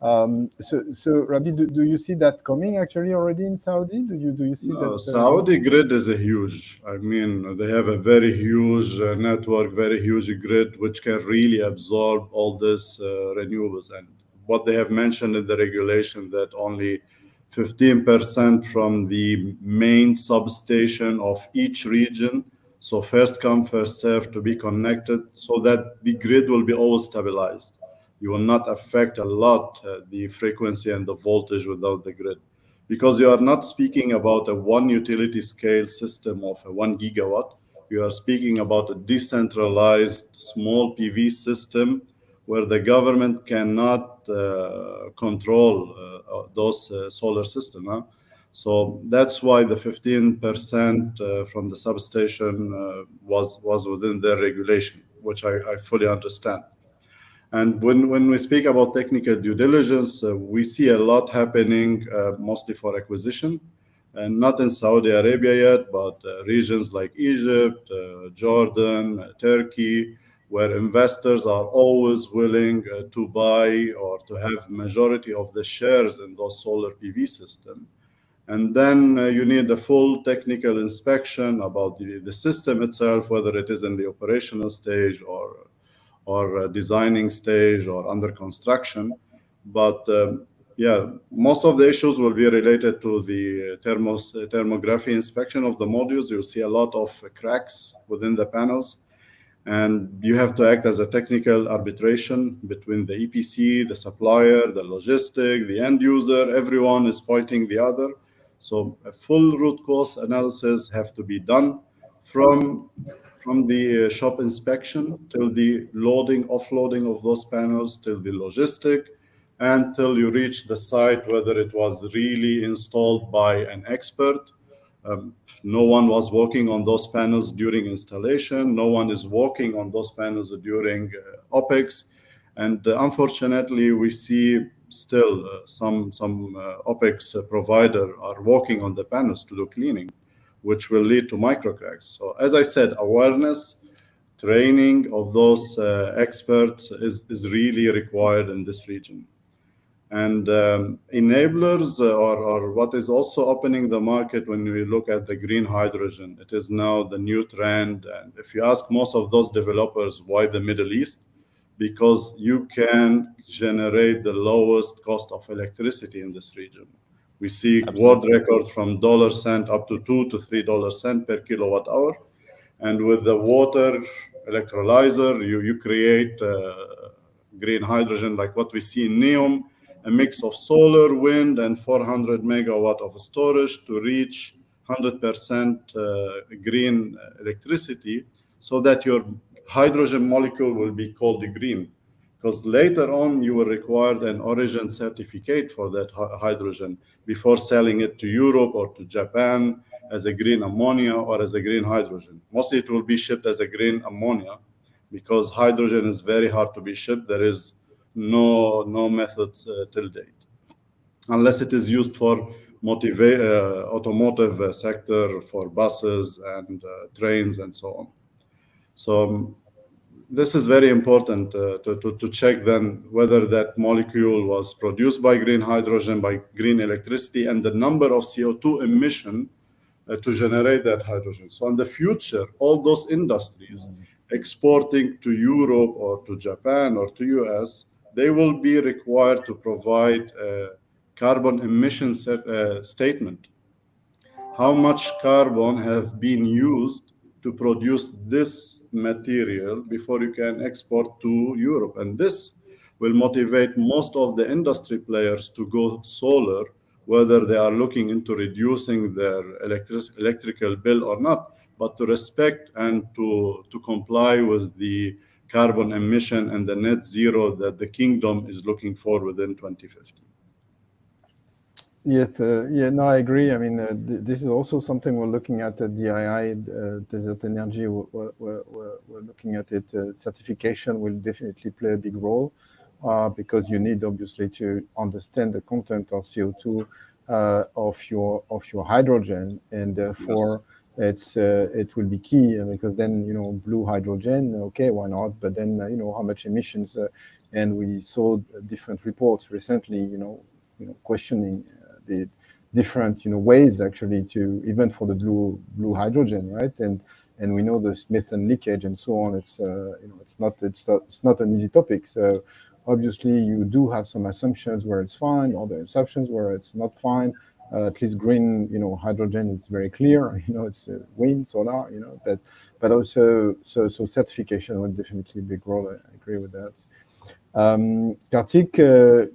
So Rabi, do you see that coming actually already in Saudi? Do you see that? Saudi grid is a huge. I mean, they have a very huge network, very huge grid, which can really absorb all this renewables. And what they have mentioned in the regulation that only 15% from the main substation of each region, so first come, first serve, to be connected, so that the grid will be always stabilized. You will not affect a lot the frequency and the voltage without the grid, because you are not speaking about a one utility scale system of a 1 gigawatt. You are speaking about a decentralized small PV system where the government cannot control those solar systems. So that's why the 15% from the substation was within their regulation, which I fully understand. And when we speak about technical due diligence, we see a lot happening, mostly for acquisition. and not in Saudi Arabia yet, but regions like Egypt, Jordan, Turkey, where investors are always willing to buy or to have majority of the shares in those solar PV systems. And then you need a full technical inspection about the system itself, whether it is in the operational stage or designing stage or under construction. But yeah, most of the issues will be related to the thermography inspection of the modules. You'll see a lot of cracks within the panels, and you have to act as a technical arbitration between the EPC, the supplier, the logistic, the end user. Everyone is pointing the other. So a full root cause analysis have to be done from the shop inspection till the loading, offloading of those panels, till the logistic, until you reach the site, whether it was really installed by an expert. No one was working on those panels during installation. No one is working on those panels during OPEX. And unfortunately, we see still some OPEX provider are working on the panels to do cleaning, which will lead to microcracks. So as I said, awareness, training of those experts is really required in this region. And enablers or what is also opening the market when we look at the green hydrogen, it is now the new trend. And if you ask most of those developers why the Middle East, because you can generate the lowest cost of electricity in this region. We see world records from $1 up to $2 to $3 per kilowatt hour. And with the water electrolyzer, you create green hydrogen like what we see in NEOM, a mix of solar, wind, and 400 megawatt of storage to reach 100% green electricity, so that your hydrogen molecule will be called green. Because later on, you will require an origin certificate for that hydrogen before selling it to Europe or to Japan as a green ammonia or as a green hydrogen. Mostly it will be shipped as a green ammonia because hydrogen is very hard to be shipped. There is no methods till date, unless it is used for automotive sector, for buses and trains and so on. So this is very important to check then whether that molecule was produced by green hydrogen, by green electricity, and the number of CO2 emission to generate that hydrogen. So in the future, all those industries exporting to Europe or to Japan or to US, they will be required to provide a carbon emission statement. How much carbon have been used to produce this material before you can export to Europe? And this will motivate most of the industry players to go solar, whether they are looking into reducing their electrical bill or not, but to respect and to comply with the carbon emission and the net zero that the kingdom is looking for within 2050. Yes, I agree. I mean, this is also something we're looking at DII, Desert Energy. We're looking at it. Certification will definitely play a big role because you need obviously to understand the content of CO2 of your hydrogen, and therefore it will be key because then blue hydrogen, okay, why not? But then how much emissions? And we saw different reports recently, questioning the different ways actually to even for the blue hydrogen, right? And we know the methane leakage and so on. It's it's not an easy topic. So obviously you do have some assumptions where it's fine, other assumptions where it's not fine. At least green hydrogen is very clear. It's wind, solar. But also so certification would definitely be a big role. I agree with that. Kartik, you're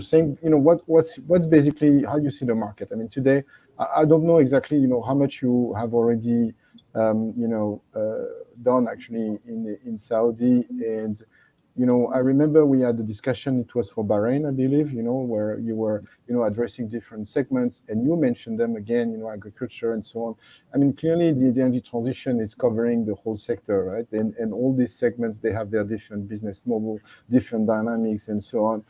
saying, what's basically how you see the market. I mean, today, I don't know exactly, how much you have already, done actually in Saudi, and I remember we had a discussion, it was for Bahrain, I believe, where you were, addressing different segments, and you mentioned them again, agriculture and so on. I mean, clearly the energy transition is covering the whole sector, right? And all these segments, they have their different business model, different dynamics and so on.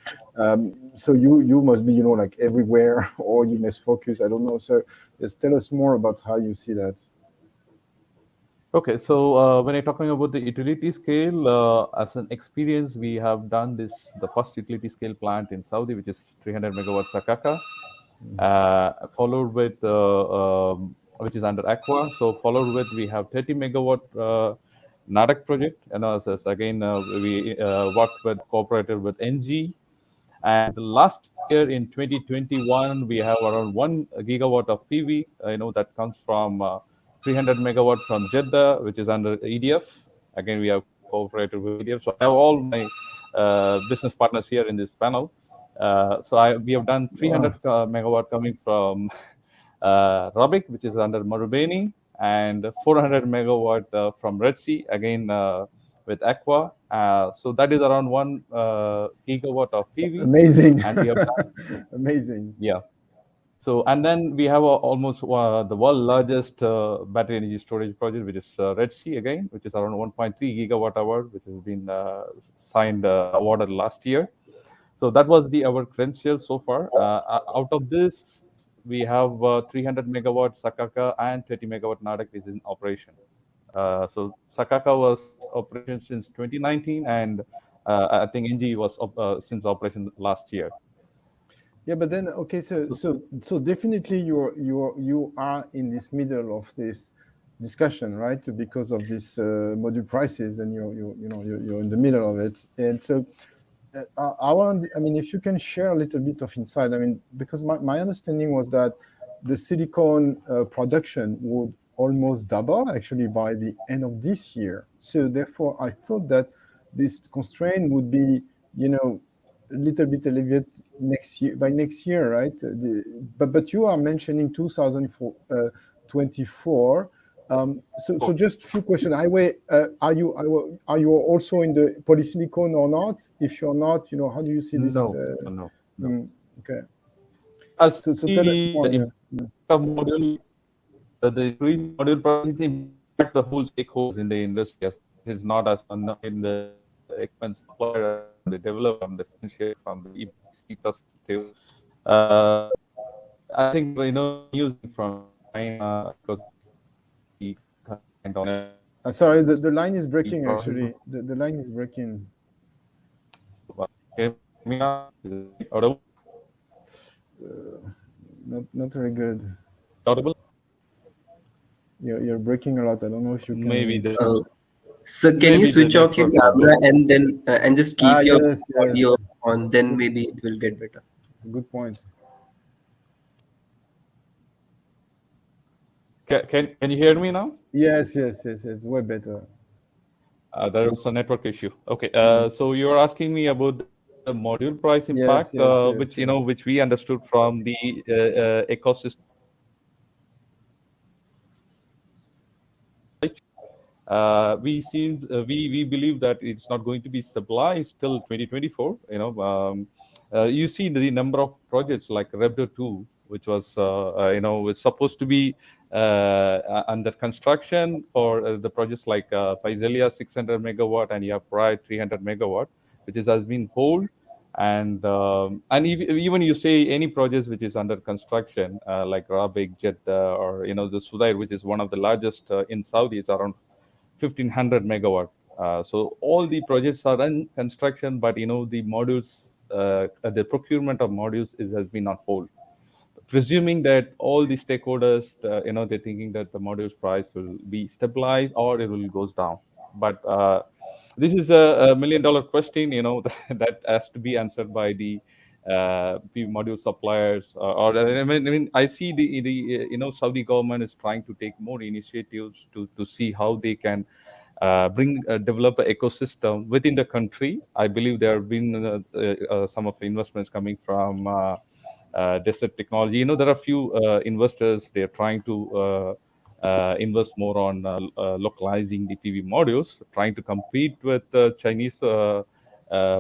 So you must be, like everywhere, or you must focus, I don't know. So just tell us more about how you see that. Okay, so when I'm talking about the utility scale, as an experience, we have done the first utility scale plant in Saudi, which is 300 megawatt Sakaka, followed with, which is under Aqua. So followed with, we have 30 megawatt Nadak project, and again, we cooperated with NG. And last year in 2021, we have around 1 gigawatt of PV, that comes from 300 megawatt from Jeddah, which is under EDF. Again, we have cooperated with EDF. So I have all my business partners here in this panel. So we have done 300 megawatt coming from Rabik, which is under Marubeni, and 400 megawatt from Red Sea, again with Aqua. So that is around 1 gigawatt of PV. Amazing. And we have done, amazing. Yeah. So, and then we have almost the world largest battery energy storage project, which is Red Sea again, which is around 1.3 gigawatt hour, which has been signed, awarded last year. So that was our credentials so far. Out of this, we have 300 megawatt Sakaka and 30 megawatt Nadak is in operation. So Sakaka was operation since 2019, and I think NG was since operation last year. Yeah, but then okay, so definitely you are in this middle of this discussion, right? Because of this module prices, and you're in the middle of it, and so. I mean, if you can share a little bit of insight, I mean, because my understanding was that the silicon production would almost double actually by the end of this year. So therefore, I thought that this constraint would be, a little bit alleviated by next year, right? But you are mentioning 2024. So just a few questions. Highway, are you also in the polysilicon or not? If you're not, how do you see this? No. Okay. As so tell us more. Module, the increased module prices impact the whole stakeholders in the industry. It's not as in the expense supplier, the developer, the differentiate from the EPC perspective. I think using from China because sorry, the line is breaking actually. The line is breaking. Audible? Not very good. Audible? You're breaking a lot. I don't know if you can. Maybe so can you switch off your camera and then and just keep your audio on? Then maybe it will get better. It's a good point. Can you hear me now? Yes. It's way better. There was a network issue. Okay. So you're asking me about the module price impact, which we understood from the ecosystem. We believe that it's not going to be stabilized till 2024. You see the number of projects like Rebdo 2, which was was supposed to be under construction for the projects like Faisalia 600 megawatt and you have Pride 300 megawatt, which has been hold. And even you say any projects which is under construction like Rabik, Jeddah, or the Sudair, which is one of the largest in Saudi, is around 1500 megawatt. So all the projects are in construction, but the modules, the procurement of modules has been on hold. Presuming that all the stakeholders, they're thinking that the modules price will be stabilized or it will goes down. But this is a $1 million question, that has to be answered by the module suppliers. I mean, I see the Saudi government is trying to take more initiatives to see how they can develop an ecosystem within the country. I believe there have been some of the investments coming from desert technology. There are a few investors. They are trying to invest more on localizing the PV modules, trying to compete with Chinese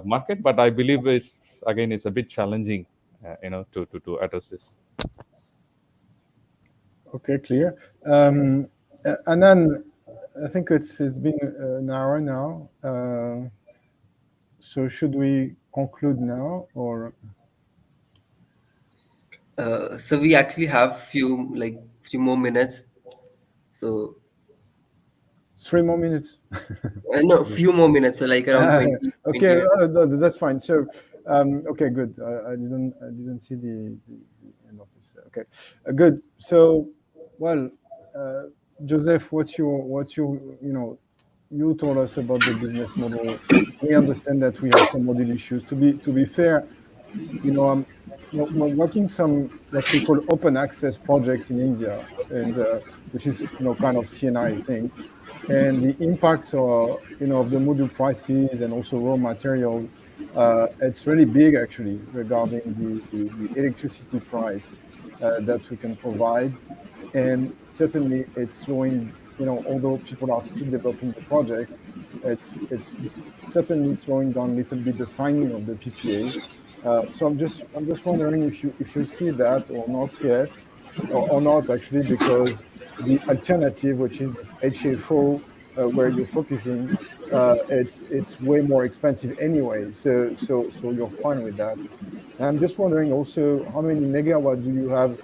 market. But I believe it's a bit challenging, to address this. Okay, clear. And then I think it's been an hour now. So should we conclude now, or? So we actually have few more minutes. So 3 more minutes. no, few more minutes. So like around 20 Okay, minutes. that's fine. So, okay, good. I didn't see the end of this. Okay, good. So, well, Joseph, you told us about the business model. We understand that we have some model issues. To be fair, we're working some what we call open access projects in India, and which is kind of CNI thing. And the impact, of the module prices and also raw material, it's really big actually regarding the electricity price that we can provide. And certainly it's slowing, although people are still developing the projects, it's certainly slowing down a little bit the signing of the PPA. So I'm just wondering if you see that or not yet, or not actually, because the alternative, which is this HFO, where you're focusing, it's way more expensive anyway. So you're fine with that. And I'm just wondering also, how many megawatt do you have,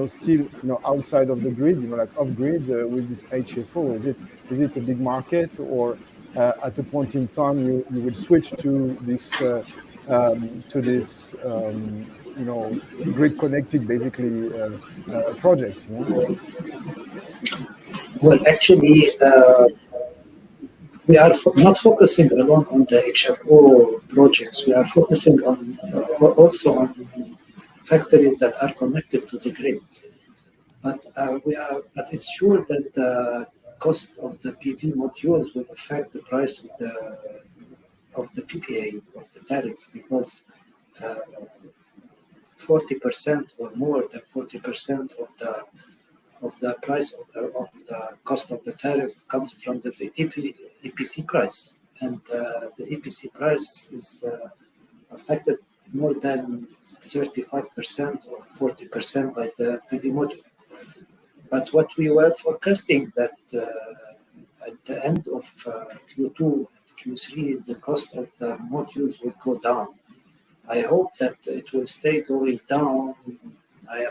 still, outside of the grid, like off grid with this HFO? Is it a big market, or at a point in time you will switch to this grid connected basically projects? Well, actually, we are not focusing alone on the HFO projects. We are focusing on also on factories that are connected to the grid. But it's sure that the cost of the PV modules will affect the price of the PPA, of the tariff, because 40% or more than 40% of the price of the cost of the tariff comes from the EPC price, and the EPC price is affected more than 35% or 40% by the PV module. But what we were forecasting that at the end of Q2, Q3, the cost of the modules will go down. I hope that it will stay going down. I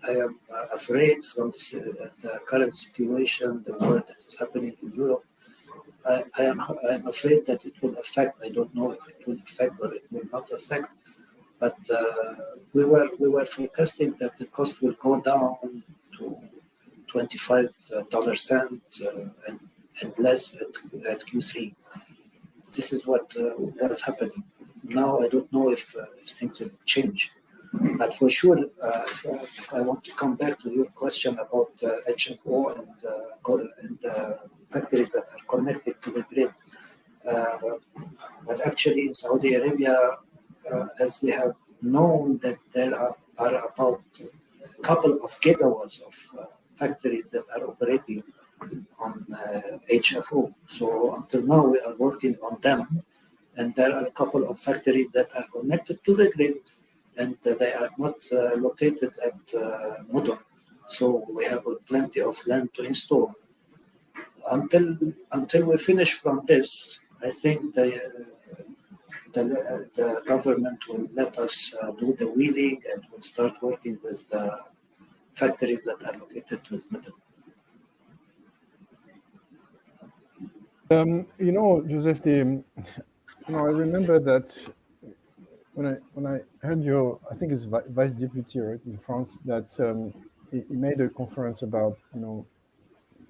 am afraid from the current situation, the war that is happening in Europe. I am afraid that it will affect. I don't know if it will affect or it will not affect. But we were forecasting that the cost will go down to $0.25 and less at Q3. This is what is happening. Now I don't know if things will change. But for sure, if I want to come back to your question about HFO and factories that are connected to the grid, but actually in Saudi Arabia, as we have known that there are about a couple of gigawatts of factories that are operating on HFO. So until now, we are working on them, and there are a couple of factories that are connected to the grid, and they are not located at Mudon. So we have plenty of land to install. Until we finish from this, I think the government will let us do the wheeling and will start working with the factories that are located with Mudon. Joseph, I remember that when I heard your, I think it's vice deputy, right, in France, that he made a conference about,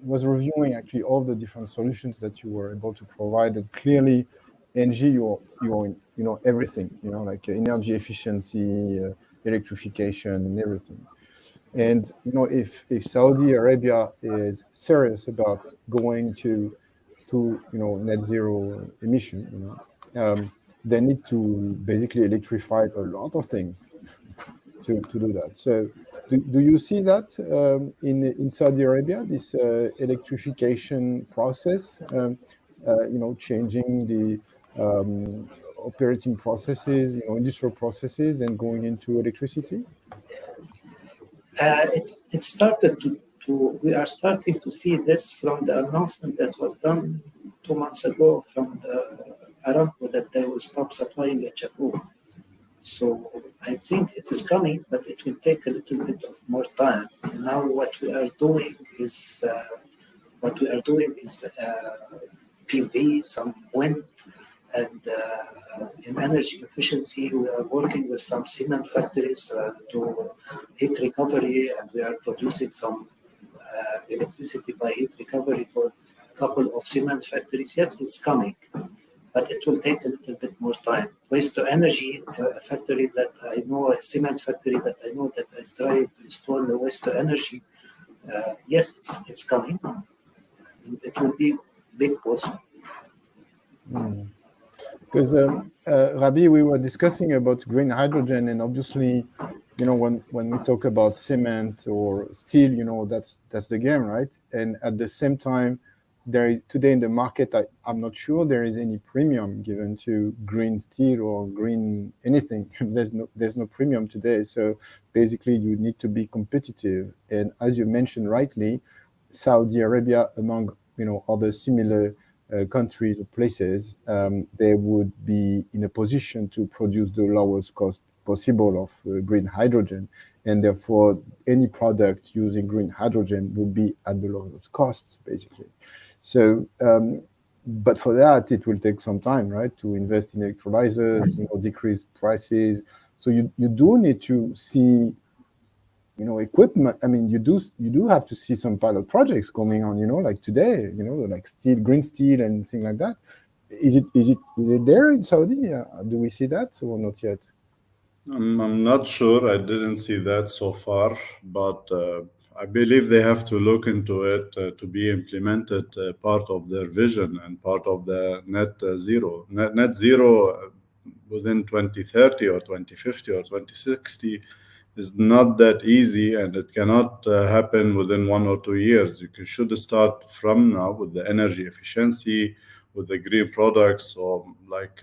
was reviewing actually all the different solutions that you were able to provide. And clearly, NG, you're in, everything, like energy efficiency, electrification, and everything. And if Saudi Arabia is serious about going to net zero emission, they need to basically electrify a lot of things to do that. So do you see that in Saudi Arabia, this electrification process, changing the operating processes, industrial processes, and going into electricity? It started to we are starting to see this from the announcement that was done 2 months ago from the Aramco that they will stop supplying HFO. So I think it is coming, but it will take a little bit of more time. Now what we are doing is PV, some wind, and in energy efficiency, we are working with some cement factories to heat recovery, and we are producing some electricity by heat recovery for a couple of cement factories. Yes, it's coming, but it will take a little bit more time. Waste to energy, a factory that I know, a cement factory that I know that is trying to install the waste to energy. Yes, it's coming. It will be big also. Because Rabi, we were discussing about green hydrogen, and obviously, when we talk about cement or steel, that's the game, right? And at the same time, today in the market, I'm not sure there is any premium given to green steel or green anything. There's no premium today. So basically, you need to be competitive. And as you mentioned rightly, Saudi Arabia, among other similar countries or places, they would be in a position to produce the lowest cost possible of green hydrogen, and therefore any product using green hydrogen would be at the lowest cost, basically. So, but for that, it will take some time, right, to invest in electrolyzers, decrease prices. So you do need to see equipment. I mean, you do have to see some pilot projects coming on, like today, like green steel and things like that. Is it there in Saudi? Do we see that or not yet? I'm not sure. I didn't see that so far, but I believe they have to look into it to be implemented part of their vision and part of the net zero. Net zero within 2030 or 2050 or 2060 is not that easy, and it cannot happen within 1 or 2 years. You should start from now with the energy efficiency, with the green products, or like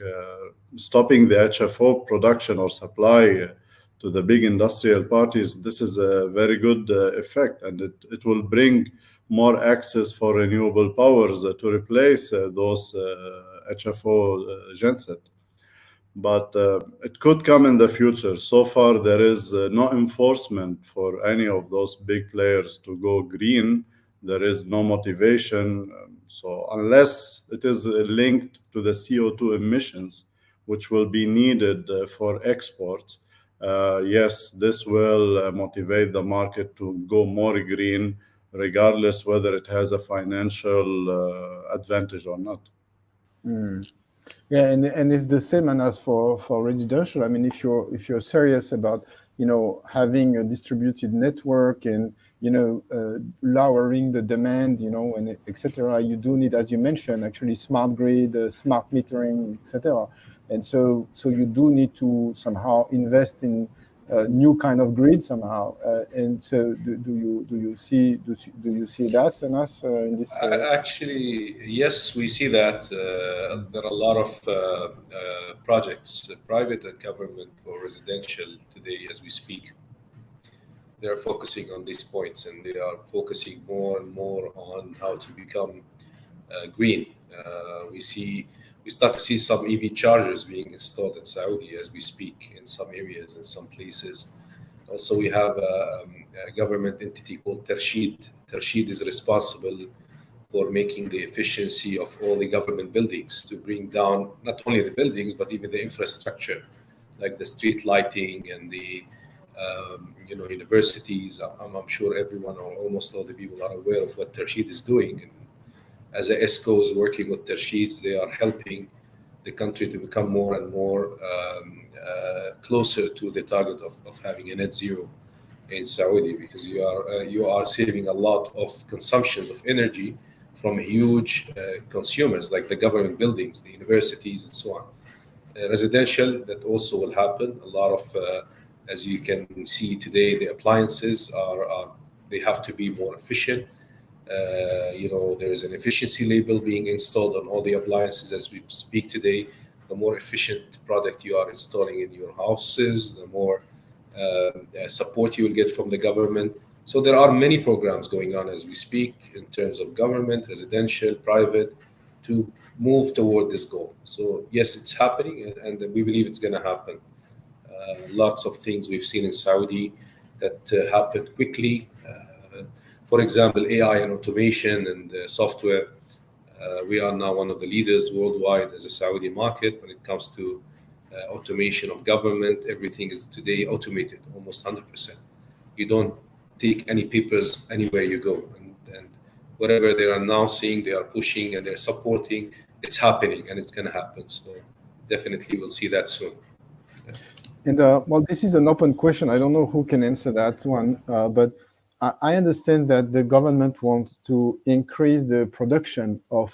stopping the HFO production or supply to the big industrial parties. This is a very good effect, and it will bring more access for renewable powers to replace those HFO genset. But it could come in the future. So far, there is no enforcement for any of those big players to go green. There is no motivation. So unless it is linked to the CO2 emissions, which will be needed for exports, yes, this will motivate the market to go more green, regardless whether it has a financial advantage or not. Yeah, and it's the same as for residential. I mean, if you're serious about having a distributed network and lowering the demand, and etc., you do need, as you mentioned, actually smart grid, smart metering, etc. And so you do need to somehow invest in new kind of grid somehow. And so do you see that, Anas, in this? Actually, yes, we see that there are a lot of projects, private and government, for residential today as we speak. They are focusing on these points, and they are focusing more and more on how to become green. We start to see some EV chargers being installed in Saudi as we speak in some areas, in some places. Also, we have a government entity called Tershid. Tershid is responsible for making the efficiency of all the government buildings to bring down not only the buildings, but even the infrastructure, like the street lighting and the universities. I'm sure everyone or almost all the people are aware of what Tershid is doing. And as a ESCO is working with Tershids, they are helping the country to become more and more closer to the target of having a net zero in Saudi, because you are saving a lot of consumptions of energy from huge consumers like the government buildings, the universities, and so on. Residential, that also will happen. A lot of, as you can see today, the appliances they have to be more efficient. There is an efficiency label being installed on all the appliances as we speak today. the more efficient product you are installing in your houses, the more support you will get from the government. So there are many programs going on as we speak in terms of government, residential, private, to move toward this goal. So yes, it's happening, and we believe it's going to happen. Lots of things we've seen in Saudi that happened quickly. For example, AI and automation and software. We are now one of the leaders worldwide as a Saudi market when it comes to automation of government. Everything is today automated, almost 100%. You don't take any papers anywhere you go. And whatever they're announcing, they are pushing and they're supporting, it's happening and it's going to happen. So definitely we'll see that soon. And well, this is an open question. I don't know who can answer that one, but I understand that the government wants to increase the production of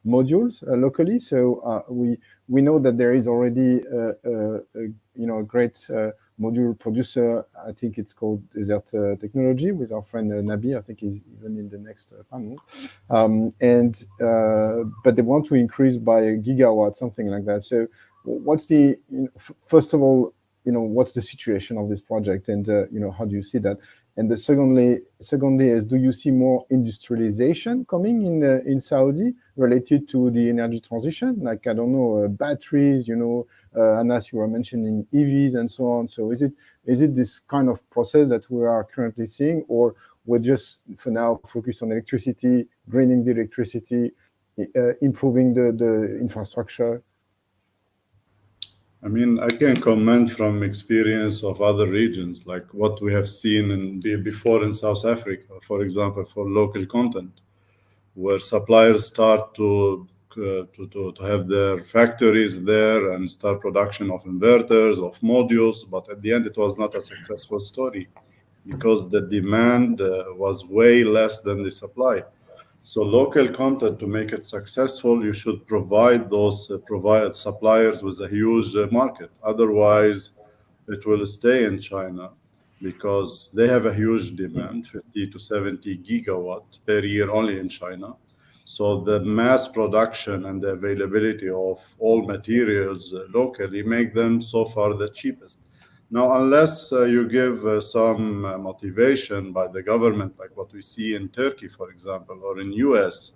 modules locally. So we know that there is already a great module producer. I think it's called Desert Technology with our friend Nabi. I think he's even in the next panel. But they want to increase by a gigawatt, something like that. So what's the first of all, what's the situation of this project, and how do you see that? And the secondly is, do you see more industrialization coming in Saudi related to the energy transition? Like, I don't know, batteries, Anas, you were mentioning EVs and so on. So is it this kind of process that we are currently seeing, or we're just for now focused on electricity, greening the electricity, improving the infrastructure? I mean, I can comment from experience of other regions, like what we have seen before in South Africa, for example, for local content, where suppliers start to have their factories there and start production of inverters, of modules, but at the end it was not a successful story because the demand was way less than the supply. So local content, to make it successful, you should provide those suppliers with a huge market. Otherwise, it will stay in China because they have a huge demand, 50 to 70 gigawatt per year only in China. So the mass production and the availability of all materials locally make them so far the cheapest. Now, unless you give some motivation by the government, like what we see in Turkey, for example, or in US,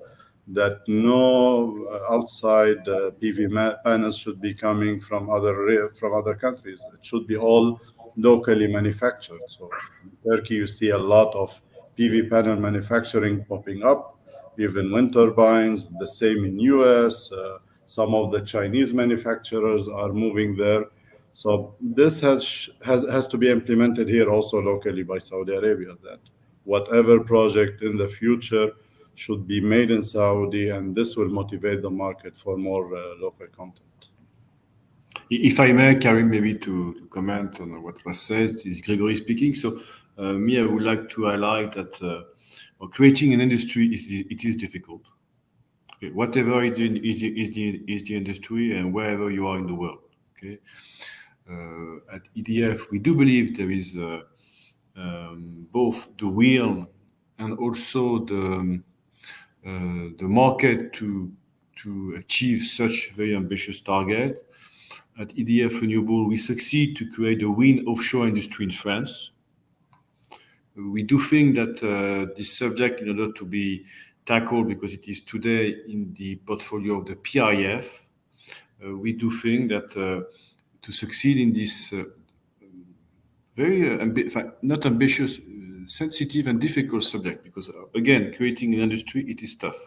that no outside PV panels should be coming from other countries. It should be all locally manufactured. So in Turkey, you see a lot of PV panel manufacturing popping up, even wind turbines. The same in US. Some of the Chinese manufacturers are moving there. So this has to be implemented here also locally by Saudi Arabia, that whatever project in the future should be made in Saudi, and this will motivate the market for more local content. If I may, Karim, maybe to comment on what was said, is Gregory speaking. So I would like to highlight that creating an industry is difficult. Okay, whatever is the industry and wherever you are in the world. Okay. At EDF, we do believe there is both the will and also the market to achieve such very ambitious target. At EDF Renewable, we succeed to create a wind offshore industry in France. We do think that this subject, in order to be tackled, because it is today in the portfolio of the PIF, we do think that to succeed in this very not ambitious, sensitive and difficult subject, because again, creating an industry, it is tough.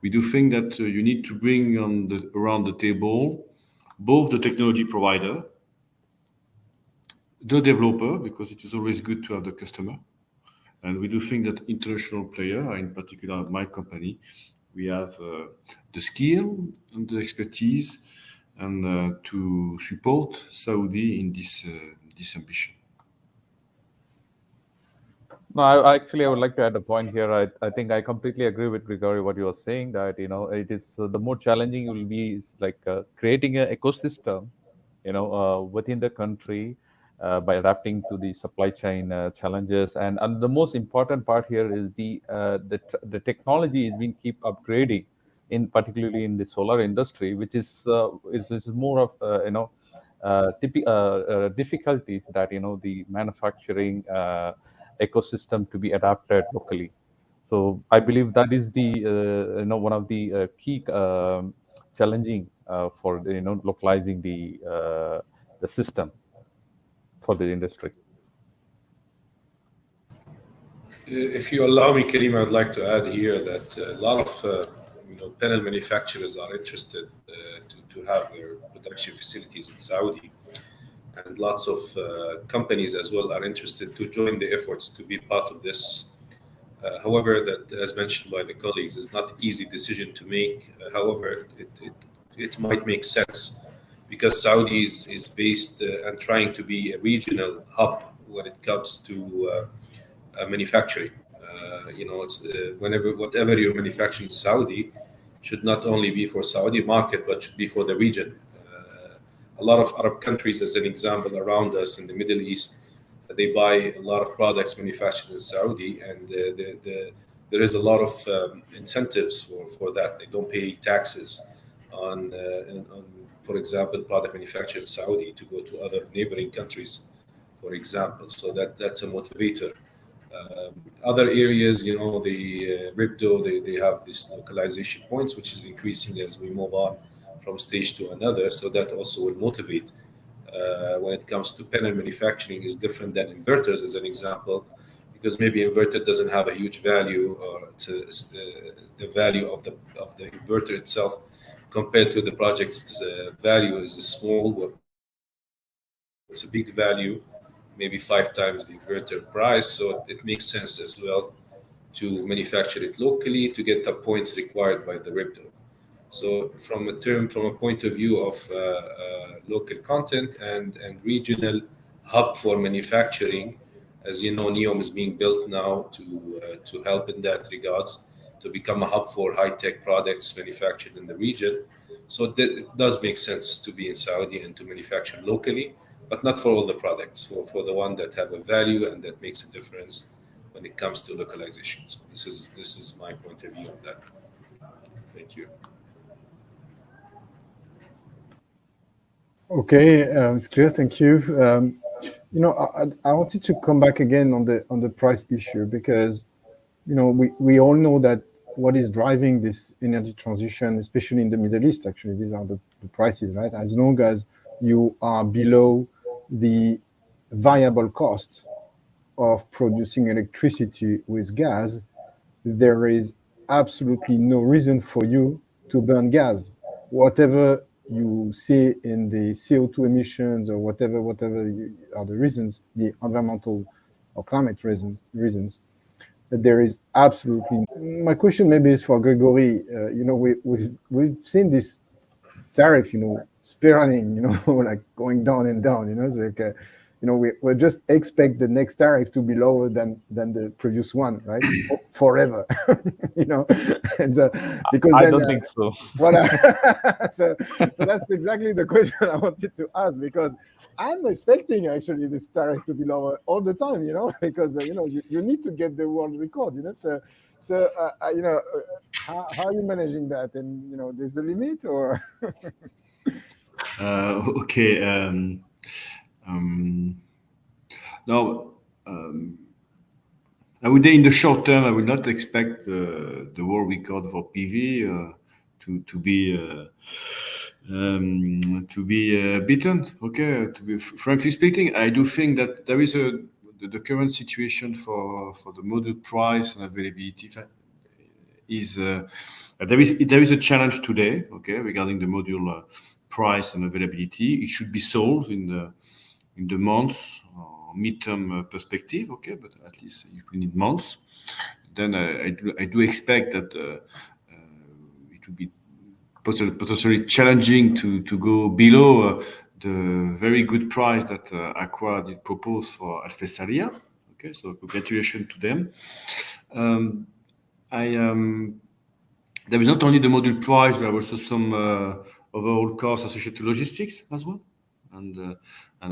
We do think that you need to bring around the table both the technology provider, the developer, because it is always good to have the customer. And we do think that international player, in particular my company, we have the skill and the expertise and to support Saudi in this ambition. No, I would like to add a point here. I think I completely agree with Gregory what you were saying, that it is the more challenging will be is like creating an ecosystem, within the country by adapting to the supply chain challenges, and the most important part here is the technology is being keep upgrading. particularly in the solar industry, which is more of difficulties that the manufacturing ecosystem to be adapted locally. So I believe that is the one of the key challenging for localizing the system for the industry. If you allow me, Karim, I would like to add here that a lot of panel manufacturers are interested to have their production facilities in Saudi, and lots of companies as well are interested to join the efforts to be part of this. However, that, as mentioned by the colleagues, is not an easy decision to make. However, it might make sense because Saudi is based and trying to be a regional hub when it comes to manufacturing. It's whatever you're manufacturing in Saudi should not only be for Saudi market, but should be for the region. A lot of Arab countries, as an example, around us in the Middle East, they buy a lot of products manufactured in Saudi, and there is a lot of incentives for that. They don't pay taxes on for example, product manufactured in Saudi to go to other neighboring countries, for example. So that's a motivator. Other areas, the RIPDO, they have these localization points, which is increasing as we move on from stage to another. So that also will motivate. When it comes to panel manufacturing, is different than inverters, as an example, because maybe inverter doesn't have a huge value, or the value of the inverter itself compared to the project's value is small. It's a big value, maybe 5 times the inverter price. So it makes sense as well to manufacture it locally to get the points required by the RIPDO. So from a point of view of local content and regional hub for manufacturing, as you know, NEOM is being built now to help in that regards, to become a hub for high-tech products manufactured in the region. So it does make sense to be in Saudi and to manufacture locally, but not for all the products, for the one that have a value and that makes a difference when it comes to localization. So this is my point of view on that. Thank you. Okay, it's clear. Thank you. I wanted to come back again on the price issue, because we all know that what is driving this energy transition, especially in the Middle East, actually, these are the prices, right? As long as you are below the viable cost of producing electricity with gas, there is absolutely no reason for you to burn gas. Whatever you see in the CO2 emissions or whatever are the reasons, the environmental or climate reasons, that there is absolutely. My question maybe is for Gregory. We've seen this tariff, spiraling, like going down and down. It's like, we just expect the next tariff to be lower than the previous one, right? Forever, and because I don't think so. So that's exactly the question I wanted to ask, because I'm expecting actually this tariff to be lower all the time, because you need to get the world record, So how are you managing that? And there's a limit, or? Okay. Now, I would say in the short term, I would not expect the world record for PV to be beaten. Okay, to be frankly speaking, I do think that there is the current situation for the module price and availability is there is a challenge today. Okay, regarding the module price and availability, it should be solved in the months or midterm perspective. Okay, but at least if we need months, then I do expect that it will be potentially challenging to go below the very good price that Aqua did propose for Al Faisalia. Okay, so congratulations to them. There is not only the module price, there are also some overall costs associated to logistics as well, and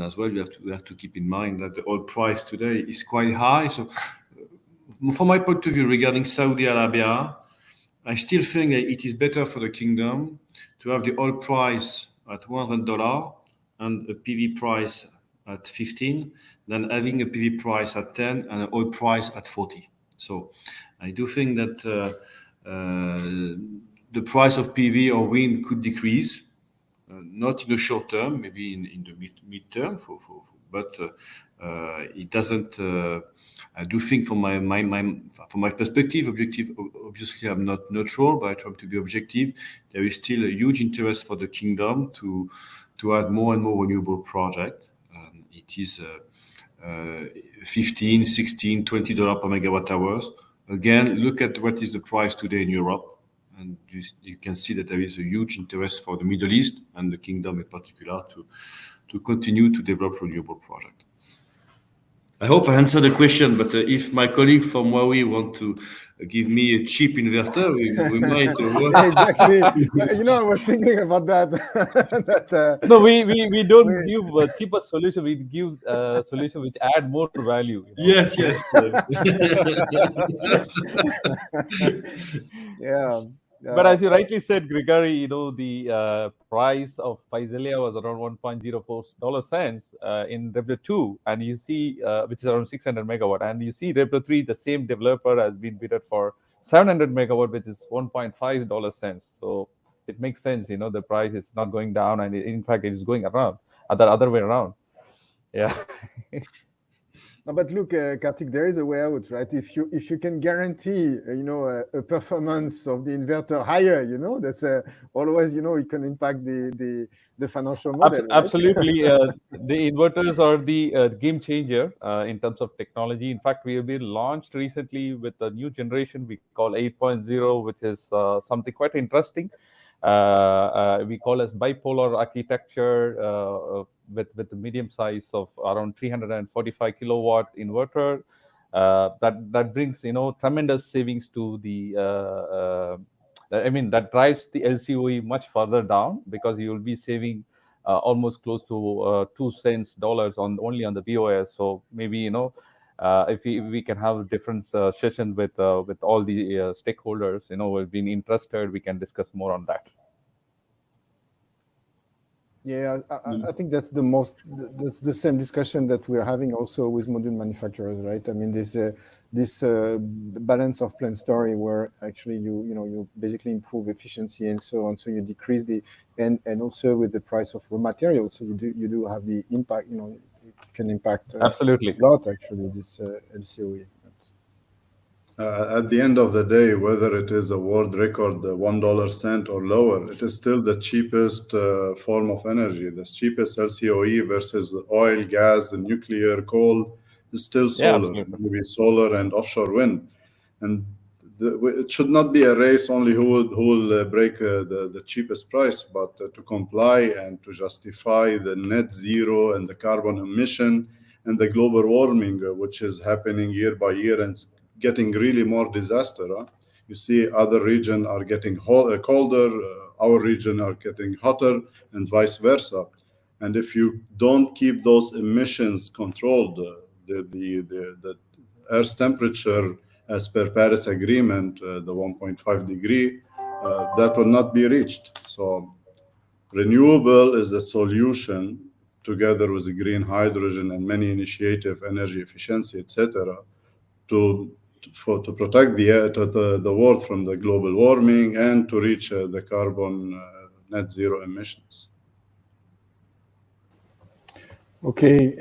as well we have to keep in mind that the oil price today is quite high. So, from my point of view regarding Saudi Arabia, I still think it is better for the kingdom to have the oil price at $100 and a PV price at 15 than having a PV price at 10 and an oil price at 40. So I do think that the price of PV or wind could decrease, not in the short term, maybe in the mid-term, but it doesn't. I do think from my perspective, obviously I'm not neutral, but I try to be objective. There is still a huge interest for the kingdom to add more and more renewable projects. It is 15, 16, $20 per megawatt hours. Again, look at what is the price today in Europe. And you can see that there is a huge interest for the Middle East and the kingdom in particular to continue to develop renewable projects. I hope I answered the question, but if my colleague from Huawei want to give me a cheap inverter, we might work. Exactly. I was thinking about that. No, we don't give a cheaper solution. We give a solution which add more value. Yes. Yeah. But as you rightly said, Gregory, the price of Paisalia was around $1.04 in Rebel 2, and you see, which is around 600 megawatt, and you see Rebel 3, the same developer has been bid for 700 megawatt, which is $1.5. So it makes sense, the price is not going down, and in fact, it is going around, the other way around. Yeah. No, but look, Kartik, there is a way out, right? If you can guarantee, a performance of the inverter higher, that's always, it can impact the financial model. Right? Absolutely, the inverters are the game changer in terms of technology. In fact, we have been launched recently with a new generation we call 8.0, which is something quite interesting. We call as bipolar architecture with the medium size of around 345 kilowatt inverter. That brings tremendous savings to the. That drives the LCOE much further down because you will be saving almost close to 2 cents only on the BOS. So maybe if we can have a different session with all the stakeholders, who've been interested, we can discuss more on that. Yeah, I think that's the same discussion that we're having also with module manufacturers, right? I mean, this balance of plant story where actually you basically improve efficiency and so on, so you decrease and also with the price of raw materials, so you do have the impact. It can impact absolutely a lot actually this LCOE. At the end of the day, whether it is a world record $1 or lower, it is still the cheapest form of energy. The cheapest LCOE versus oil, gas, and nuclear, coal is still solar, maybe solar and offshore wind. And it should not be a race only who will break the cheapest price, but to comply and to justify the net zero and the carbon emission and the global warming, which is happening year by year and getting really more disaster. You see other regions are getting colder, our region are getting hotter, and vice versa. And if you don't keep those emissions controlled, the Earth's temperature as per Paris Agreement, the 1.5 degree, that will not be reached. So renewable is the solution, together with the green hydrogen and many initiative, energy efficiency, etc., to protect the world from the global warming and to reach the carbon net zero emissions. Okay,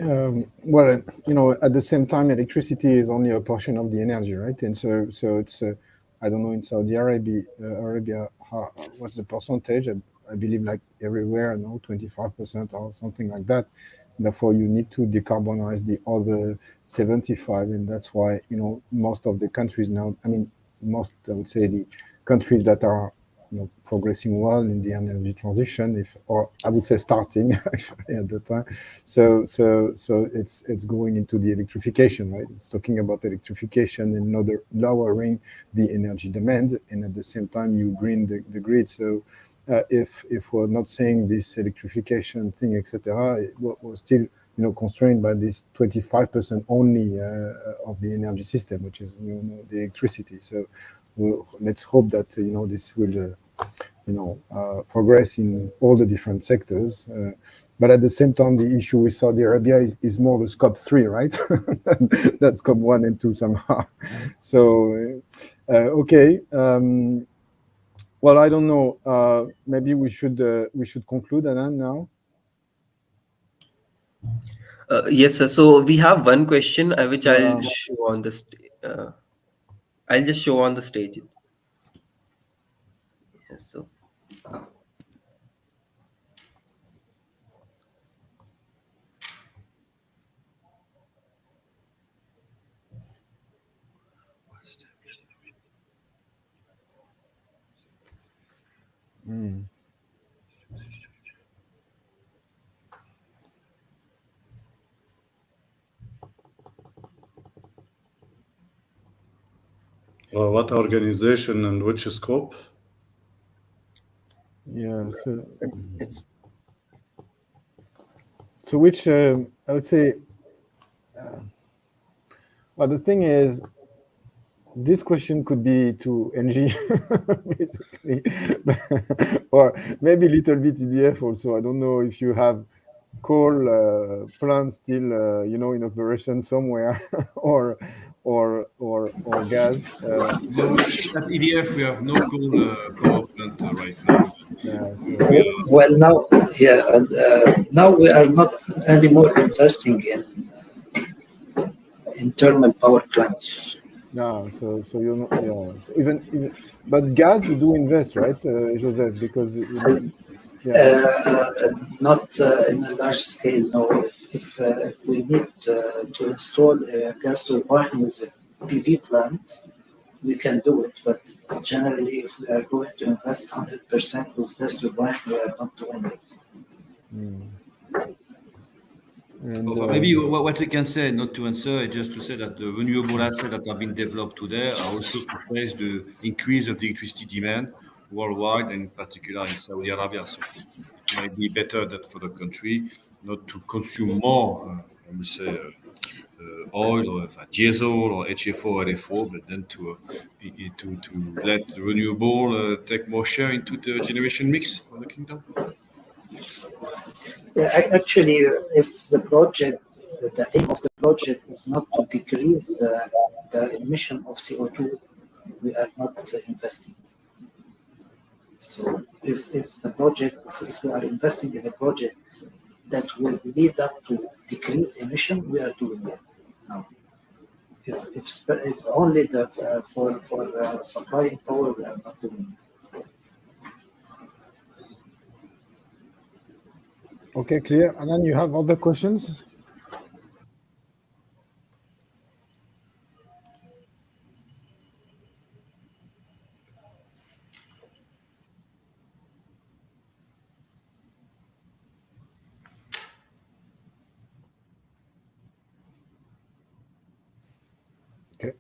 well, at the same time, electricity is only a portion of the energy, right? And so it's, I don't know, in Saudi Arabia, what's the percentage? I believe like everywhere, 25% or something like that. Therefore, you need to decarbonize the other 75, and that's why most of the countries now. I mean, I would say the countries that are progressing well in the energy transition, or I would say starting actually at the time. So it's going into the electrification, right? It's talking about electrification and lowering the energy demand, and at the same time you green the grid. So if we're not saying this electrification thing, etc., we're still constrained by this 25% only of the energy system, which is the electricity. So let's hope that this will progress in all the different sectors. But at the same time, the issue with Saudi Arabia is more the scope 3, right? That's scope 1 and 2 somehow. So, okay. Well, I don't know. Maybe we should conclude, Anand, now. Yes, sir. So we have one question which Yeah. I'll show on the I'll just show on the stage. Yes, so What organization and which scope? Yeah. it's So which I would say. Well, the thing is, this question could be to NG, basically, or maybe a little bit EDF also. I don't know if you have coal plants still, in operation somewhere, or gas. No, at EDF we have no coal power plant right now. Yeah, so Well, now, yeah, and now we are not anymore investing in thermal power plants. yeah, so you're not, yeah. So even, but gas you do invest, right, Joseph? Because Not in a large scale. No, if we need to install a gas turbine with a PV plant, we can do it. But generally, if we are going to invest 100% with gas turbine, we are not doing it. and Maybe what we can say, not to answer, just to say that the renewable assets that have been developed today are also to face the increase of the electricity demand worldwide, and in particular in Saudi Arabia. So it might be better that for the country not to consume more, let me say, oil or diesel or HFO or LFO, but then to let the renewable take more share into the generation mix of the kingdom. Yeah, actually, if the project, the aim of the project is not to decrease the emission of CO2, we are not investing. So if the project, if we are investing in a project that will lead up to decrease emission, we are doing it now. If only the for supplying power, we are not doing it. okay, clear. And then you have other questions? Okay.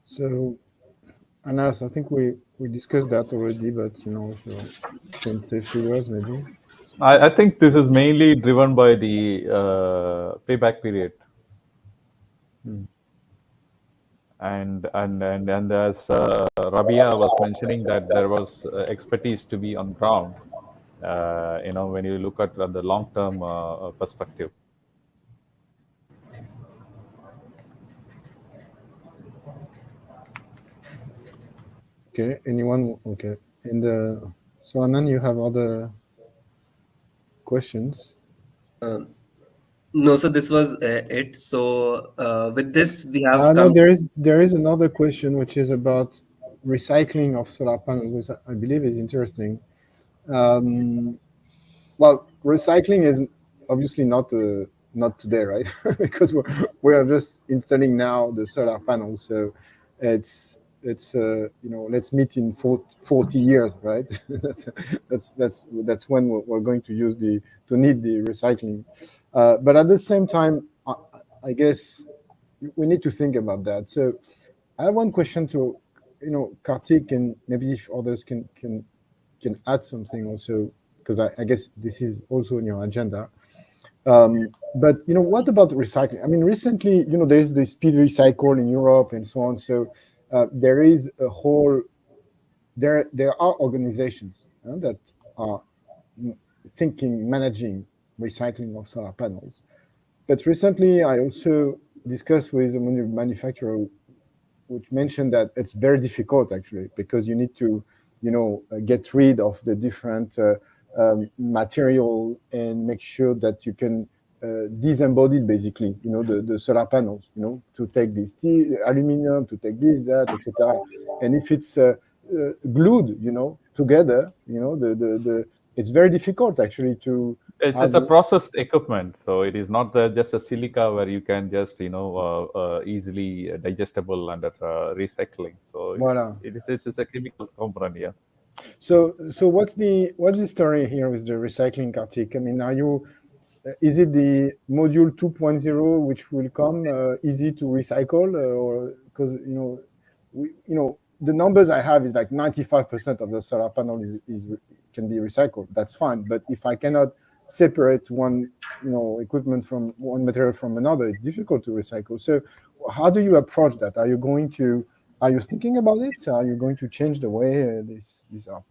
So, Anas, I think we discussed that already, but if you can say a few words, maybe. I think this is mainly driven by the payback period. And as Rabia was mentioning that there was expertise to be on ground, when you look at the long-term perspective. Okay. Anyone? Okay. And so, Anand, you have other questions? no, so this was it. So with this, we have No, come. there is another question which is about recycling of solar panels, which I believe is interesting. Well, recycling is obviously not today, right? Because we are just installing now the solar panels, so it's let's meet in 40 years, right? that's when we're going to need the recycling. But at the same time, I guess we need to think about that. So I have one question to Kartik, and maybe if others can can add something also, because I guess this is also in your agenda. But what about recycling? I mean, recently, there is this PV cycle in Europe and so on. So there is a whole there are organizations that are managing recycling of solar panels. But recently, I also discussed with a manufacturer, which mentioned that it's very difficult actually, because you need to, get rid of the different material and make sure that you can disembodied basically, the solar panels, to take this aluminum, to take this, that, etc. And if it's glued, together, it's very difficult actually to. It's a processed equipment, so it is not just a silica where you can just easily digestible under recycling. So Voilà. it's a chemical component, yeah. So what's the story here with the recycling, Kartik? I mean, is it the module 2.0 which will come easy to recycle, or because the numbers I have is like 95% of the solar panel can be recycled. That's fine, but if I cannot separate one equipment from one material from another, it's difficult to recycle. So how do you approach that? Are you thinking about it? Are you going to change the way these are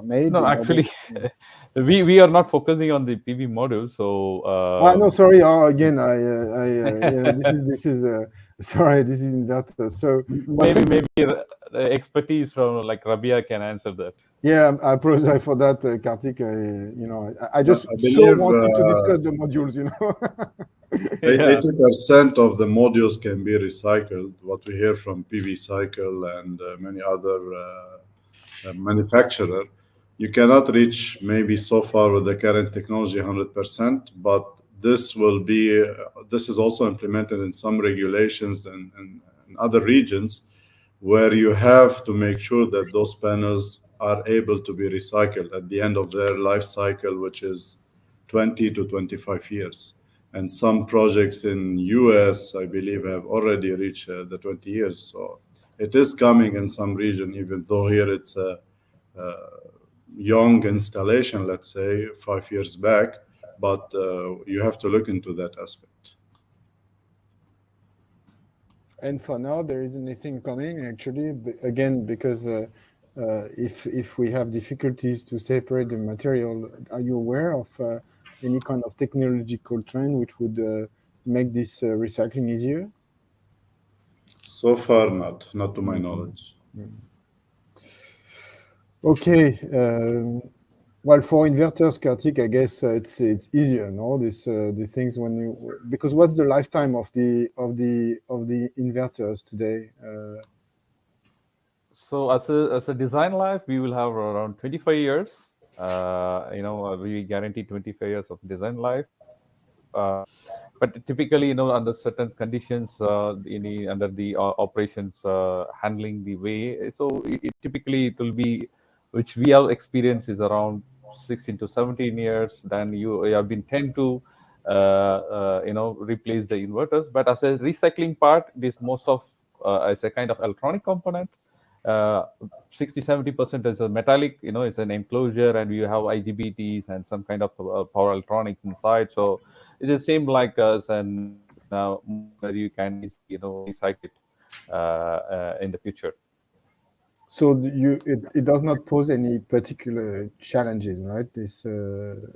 made? No, actually, we are not focusing on the PV module. So no, sorry. Again, this is sorry. This is inverter. So maybe expertise from like Rabia can answer that. Yeah, I apologize for that, Kartik. I just wanted to discuss the modules. 80% of the modules can be recycled. What we hear from PV Cycle and many other manufacturer, you cannot reach maybe so far with the current technology 100%, but this is also implemented in some regulations and in other regions where you have to make sure that those panels are able to be recycled at the end of their life cycle, which is 20 to 25 years. And some projects in US, I believe, have already reached the 20 years. So it is coming in some region, even though here it's a young installation, let's say 5 years back, but you have to look into that aspect. And for now, there isn't anything coming actually, again, because if we have difficulties to separate the material, are you aware of any kind of technological trend which would make this recycling easier? So far, not to my knowledge. Okay. Well, for inverters, Kartik, I guess it's easier, no? These things because what's the lifetime of the inverters today? So as a design life, we will have around 25 years. We guarantee 25 years of design life. But typically, under certain conditions, under the operations handling the way, so typically it will be, which we have experienced is around 16 to 17 years. Then you have been tend to replace the inverters. But as a recycling part, this most of as a kind of electronic component. 60-70% is a metallic, it's an enclosure, and you have IGBTs and some kind of power electronics inside. So it's the same like us, and where you can easily, recycle it in the future. So it does not pose any particular challenges, right?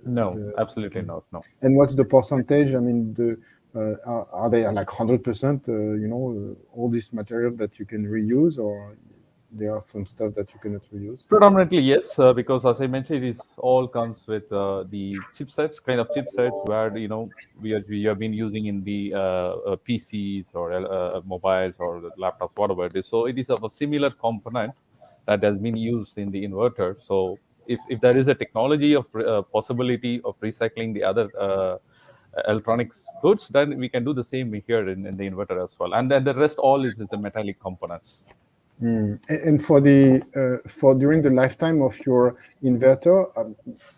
No, absolutely not. No. And what's the percentage? I mean, are they like 100%? All this material that you can reuse, or there are some stuff that you cannot reuse? Predominantly, yes, because as I mentioned, it all comes with the chipsets, kind of chipsets where we have been using in the PCs or mobiles or the laptops, whatever it is. So it is of a similar component that has been used in the inverter. So if there is a technology of possibility of recycling the other electronics goods, then we can do the same here in the inverter as well. And then the rest all is the metallic components. And for during the lifetime of your inverter,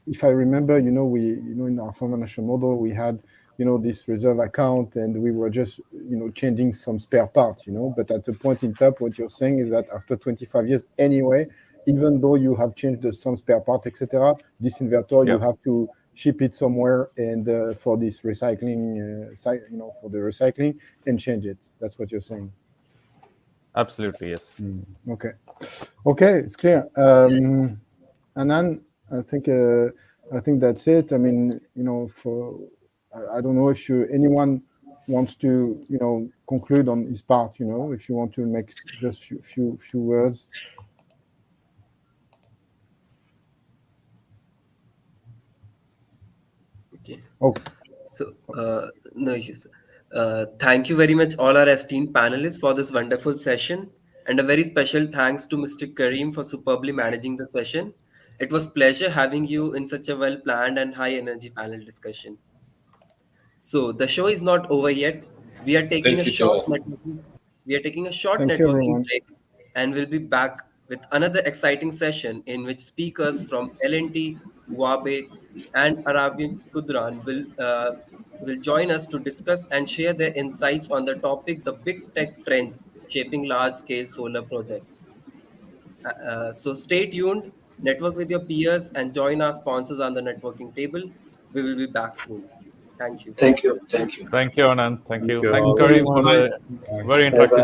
if I remember, in our financial model we had this reserve account, and we were just changing some spare parts, but at a point in time, what you're saying is that after 25 years anyway, even though you have changed some spare part, etc., this inverter you have to ship it somewhere and for this recycling, for the recycling and change it. That's what you're saying. Absolutely, yes. Okay, it's clear. Anand, I think that's it. I mean, I don't know if anyone wants to, conclude on his part. If you want to make just few words. Okay. Okay. So, no issues. Thank you very much, all our esteemed panelists, for this wonderful session. And a very special thanks to Mr. Kareem for superbly managing the session. It was pleasure having you in such a well-planned and high-energy panel discussion. So the show is not over yet. We are taking a Thank you to short all. networking. We are taking a short Thank you, networking everyone. break, and we'll be back with another exciting session in which speakers from L&T, Huawei, and Arabian Kudran will join us to discuss and share their insights on the topic: the big tech trends shaping large-scale solar projects. So stay tuned, network with your peers, and join our sponsors on the networking table. We will be back soon. Thank you. Thank you. Thank you. Thank you, Anand. Thank Thank you. you Thank you, all. Thank you, Kareem, for everyone. the Bye. very Bye-bye. interactive